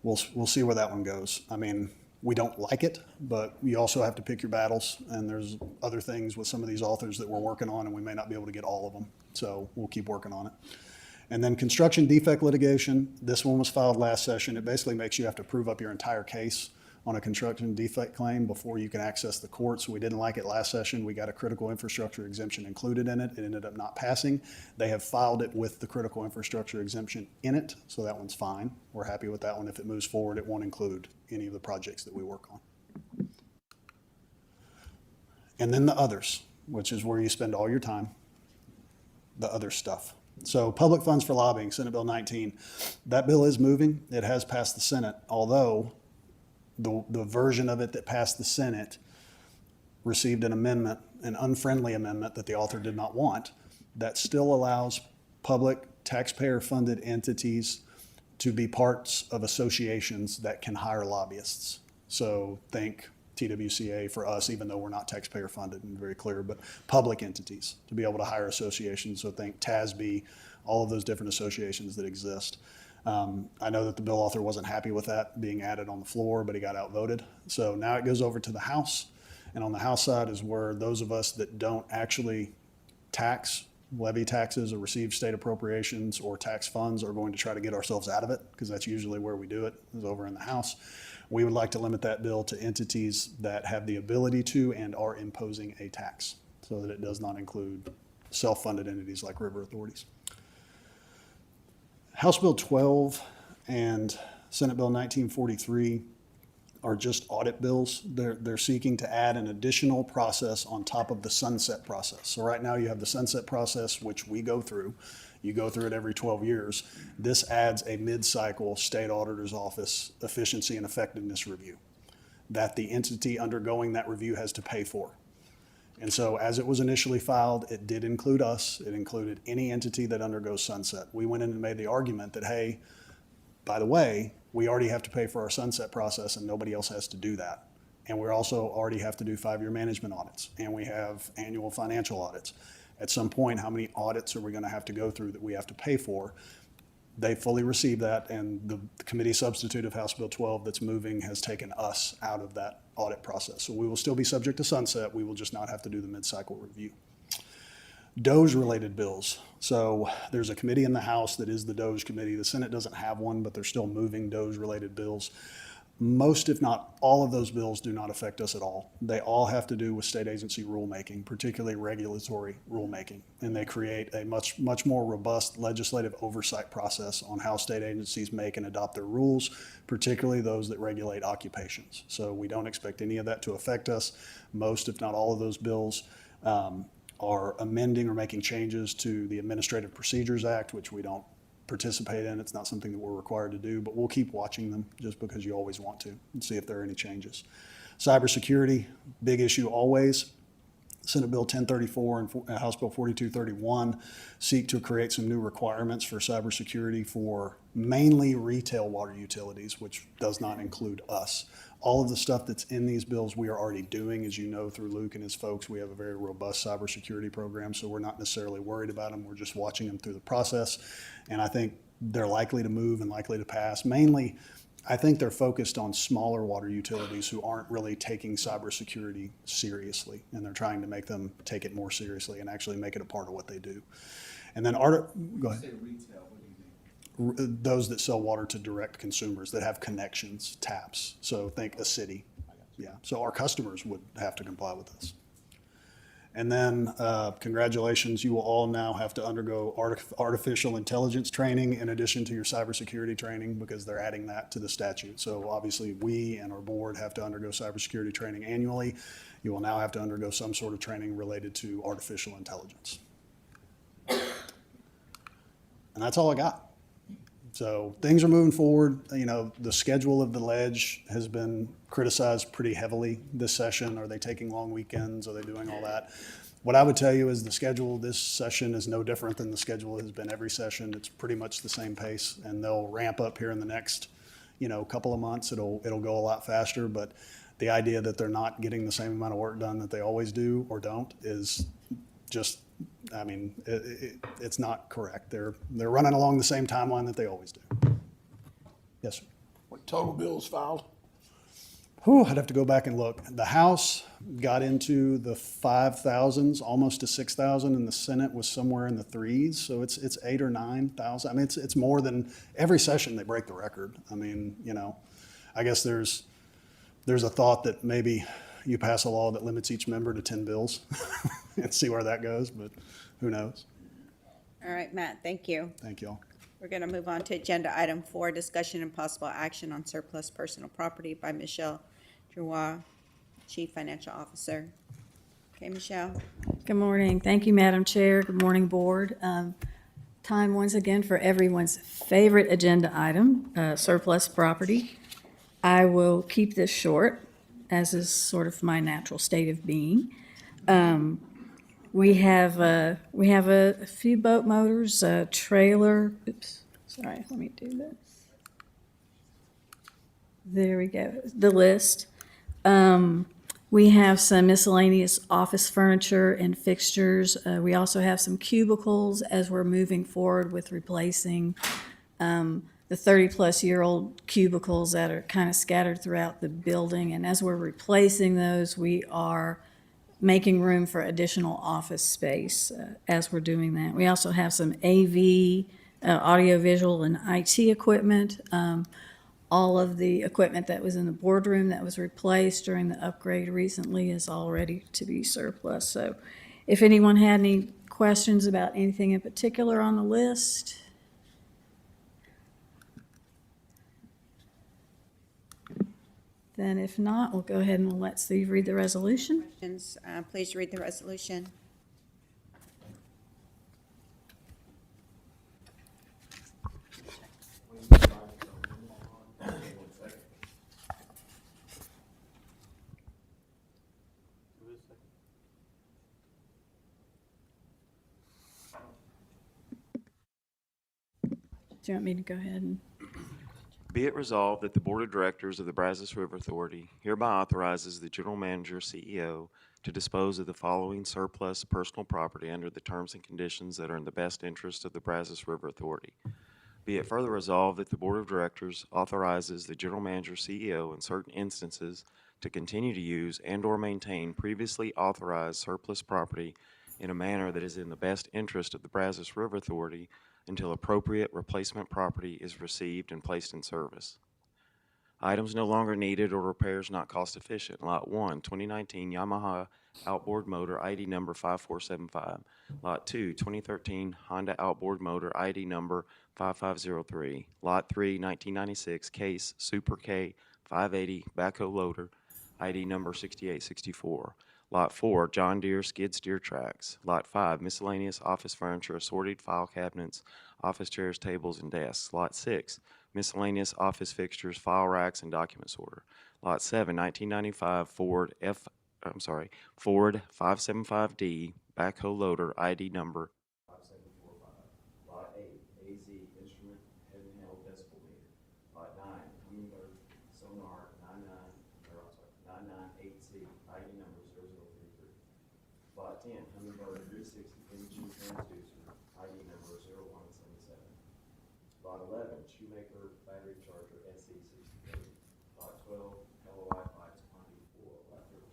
We'll see where that one goes. I mean, we don't like it, but you also have to pick your battles. And there's other things with some of these authors that we're working on, and we may not be able to get all of them. So we'll keep working on it. And then construction defect litigation. This one was filed last session. It basically makes you have to prove up your entire case on a construction defect claim before you can access the courts. We didn't like it last session. We got a critical infrastructure exemption included in it. It ended up not passing. They have filed it with the critical infrastructure exemption in it, so that one's fine. We're happy with that one. If it moves forward, it won't include any of the projects that we work on. And then the others, which is where you spend all your time, the other stuff. So public funds for lobbying, Senate Bill 19. That bill is moving. It has passed the Senate, although the version of it that passed the Senate received an amendment, an unfriendly amendment that the author did not want, that still allows public taxpayer-funded entities to be parts of associations that can hire lobbyists. So think TWCA for us, even though we're not taxpayer-funded and very clear, but public entities to be able to hire associations. So think TASB, all of those different associations that exist. I know that the bill author wasn't happy with that being added on the floor, but he got outvoted. So now it goes over to the House. And on the House side is where those of us that don't actually levy taxes or receive state appropriations or tax funds are going to try to get ourselves out of it, because that's usually where we do it, is over in the House. We would like to limit that bill to entities that have the ability to and are imposing a tax, so that it does not include self-funded entities like river authorities. House Bill 12 and Senate Bill 1943 are just audit bills. They're seeking to add an additional process on top of the sunset process. So right now you have the sunset process, which we go through. You go through it every 12 years. This adds a mid-cycle state auditor's office efficiency and effectiveness review that the entity undergoing that review has to pay for. And so as it was initially filed, it did include us. It included any entity that undergoes sunset. We went in and made the argument that, hey, by the way, we already have to pay for our sunset process and nobody else has to do that. And we also already have to do 5-year management audits, and we have annual financial audits. at some point, how many audits are we going to have to go through that we have to pay for? They fully received that, and the committee substitute of House Bill 12 that's moving has taken us out of that audit process. So we will still be subject to sunset. We will just not have to do the mid-cycle review. DOJ-related bills. So there's a committee in the House that is the DOJ committee. The Senate doesn't have one, but they're still moving DOJ-related bills. Most, if not all of those bills do not affect us at all. They all have to do with state agency rulemaking, particularly regulatory rulemaking. And they create a much more robust legislative oversight process on how state agencies make and adopt their rules, particularly those that regulate occupations. So we don't expect any of that to affect us. Most, if not all of those bills are amending or making changes to the Administrative Procedures Act, which we don't participate in. It's not something that we're required to do, but we'll keep watching them just because you always want to and see if there are any changes. Cybersecurity, big issue always. Senate Bill 1034 and House Bill 4231 seek to create some new requirements for cybersecurity for mainly retail water utilities, which does not include us. All of the stuff that's in these bills we are already doing. As you know, through Luke and his folks, we have a very robust cybersecurity program, so we're not necessarily worried about them. We're just watching them through the process, and I think they're likely to move and likely to pass. Mainly, I think they're focused on smaller water utilities who aren't really taking cybersecurity seriously, and they're trying to make them take it more seriously and actually make it a part of what they do. And then, go ahead. Those that sell water to direct consumers that have connections, taps. So think a city. Yeah. So our customers would have to comply with this. And then congratulations, you will all now have to undergo artificial intelligence training in addition to your cybersecurity training because they're adding that to the statute. So obviously we and our board have to undergo cybersecurity training annually. You will now have to undergo some sort of training related to artificial intelligence. And that's all I got. So things are moving forward. You know, the schedule of the ledge has been criticized pretty heavily this session. Are they taking long weekends? Are they doing all that? What I would tell you is the schedule this session is no different than the schedule has been every session. It's pretty much the same pace, and they'll ramp up here in the next, couple of months. It'll go a lot faster, but the idea that they're not getting the same amount of work done that they always do or don't is just, it's not correct. They're running along the same timeline that they always do. Yes, sir. What total bills filed? I'd have to go back and look. The House got into the 5,000s, almost to 6,000, and the Senate was somewhere in the 3s. So it's 8,000 or 9,000. I mean, it's more than every session they break the record. I mean, I guess there's a thought that maybe you pass a law that limits each member to 10 bills and see where that goes, but who knows? All right, Matt, thank you. Thank y'all. We're going to move on to agenda item 4, discussion and possible action on surplus personal property by Michelle Drouin, Chief Financial Officer. Okay, Michelle. Good morning. Thank you, Madam Chair. Good morning, Board. Time once again for everyone's favorite agenda item, surplus property. I will keep this short, as is sort of my natural state of being. We have a few boat motors, a trailer. Oops, sorry. Let me do this. There we go. The list. We have some miscellaneous office furniture and fixtures. We also have some cubicles as we're moving forward with replacing the 30-plus-year-old cubicles that are kind of scattered throughout the building. And as we're replacing those, we are making room for additional office space as we're doing that. We also have some AV, audiovisual, and IT equipment. All of the equipment that was in the boardroom that was replaced during the upgrade recently is all ready to be surplus. So if anyone had any questions about anything in particular on the list. Then if not, we'll go ahead and we'll let Steve read the resolution. Questions? Please read the resolution. Do you want me to go ahead and? Be it resolved that the Board of Directors of the Brazos River Authority hereby authorizes the General Manager, CEO, to dispose of the following surplus personal property under the terms and conditions that are in the best interest of the Brazos River Authority. Be it further resolved that the Board of Directors authorizes the General Manager, CEO, in certain instances to continue to use and/or maintain previously authorized surplus property in a manner that is in the best interest of the Brazos River Authority until appropriate replacement property is received and placed in service. Items no longer needed or repairs not cost efficient. Lot 1, 2019 Yamaha outboard motor ID number 5475. Lot 2, 2013 Honda outboard motor ID number 5503. Lot 3, 1996 Case Super K 580 backhoe loader ID number 6864. Lot 4, John Deere skid steer tracks. Lot 5, miscellaneous office furniture, assorted file cabinets, office chairs, tables, and desks. Lot 6, miscellaneous office fixtures, file racks, and document sorter. Lot 7, 1995 Ford 575D backhoe loader ID number 5745. Lot 8, AZ instrument handheld decibel meter. Lot 9, Hummingbird sonar 998C ID number 0033. Lot 10, Hummingbird 360 imaging transducer ID number 0177. Lot 11, Shoemaker battery charger SE63. Lot 12, LOI lights quantity 4. Lot 13,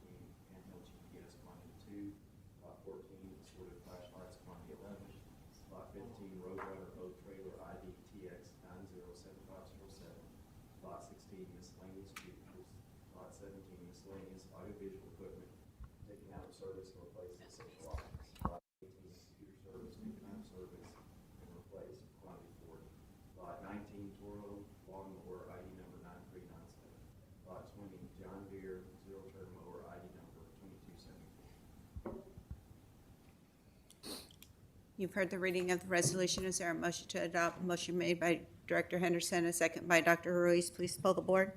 handheld GPS quantity 2. Lot 14, assorted flashlights quantity 11. Lot 15, Roadrunner boat trailer ID TX 907507. Lot 16, miscellaneous vehicles. Lot 17, miscellaneous audiovisual equipment taken out of service and replaced in central office. Lot 18, computer service taken out of service and replaced quantity 40. Lot 19, Toro lawnmower ID number 9397. Lot 20, John Deere zero-turn mower ID number 2274. You've heard the reading of the resolution. Is there a motion to adopt? Motion made by Director Henderson, a second by Dr. Ruiz. Please poll the board.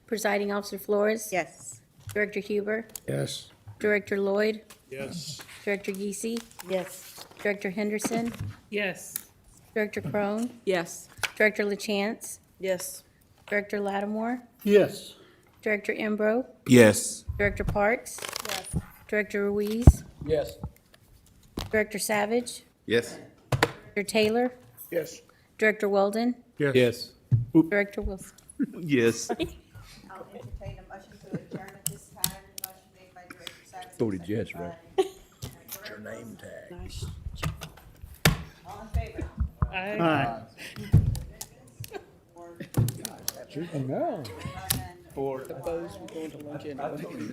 Presiding Officer Flores? Yes. Director Huber? Yes. Director Lloyd? Yes. Director Geesey? Yes. Director Henderson? Yes. Director Crone? Yes. Director LaChance? Yes. Director Lattimore? Yes. Director Embro? Yes. Director Parks? Yes. Director Ruiz? Yes. Director Savage? Yes. Director Taylor? Yes. Director Weldon? Yes. Director Wilson? Yes. I'll entertain a motion to adjourn at this time. Motion made by Director Savage. Voted yes, second right? by Your name tag. All in favor? I Or No. none? For. Opposed, we're going to lunch anyway.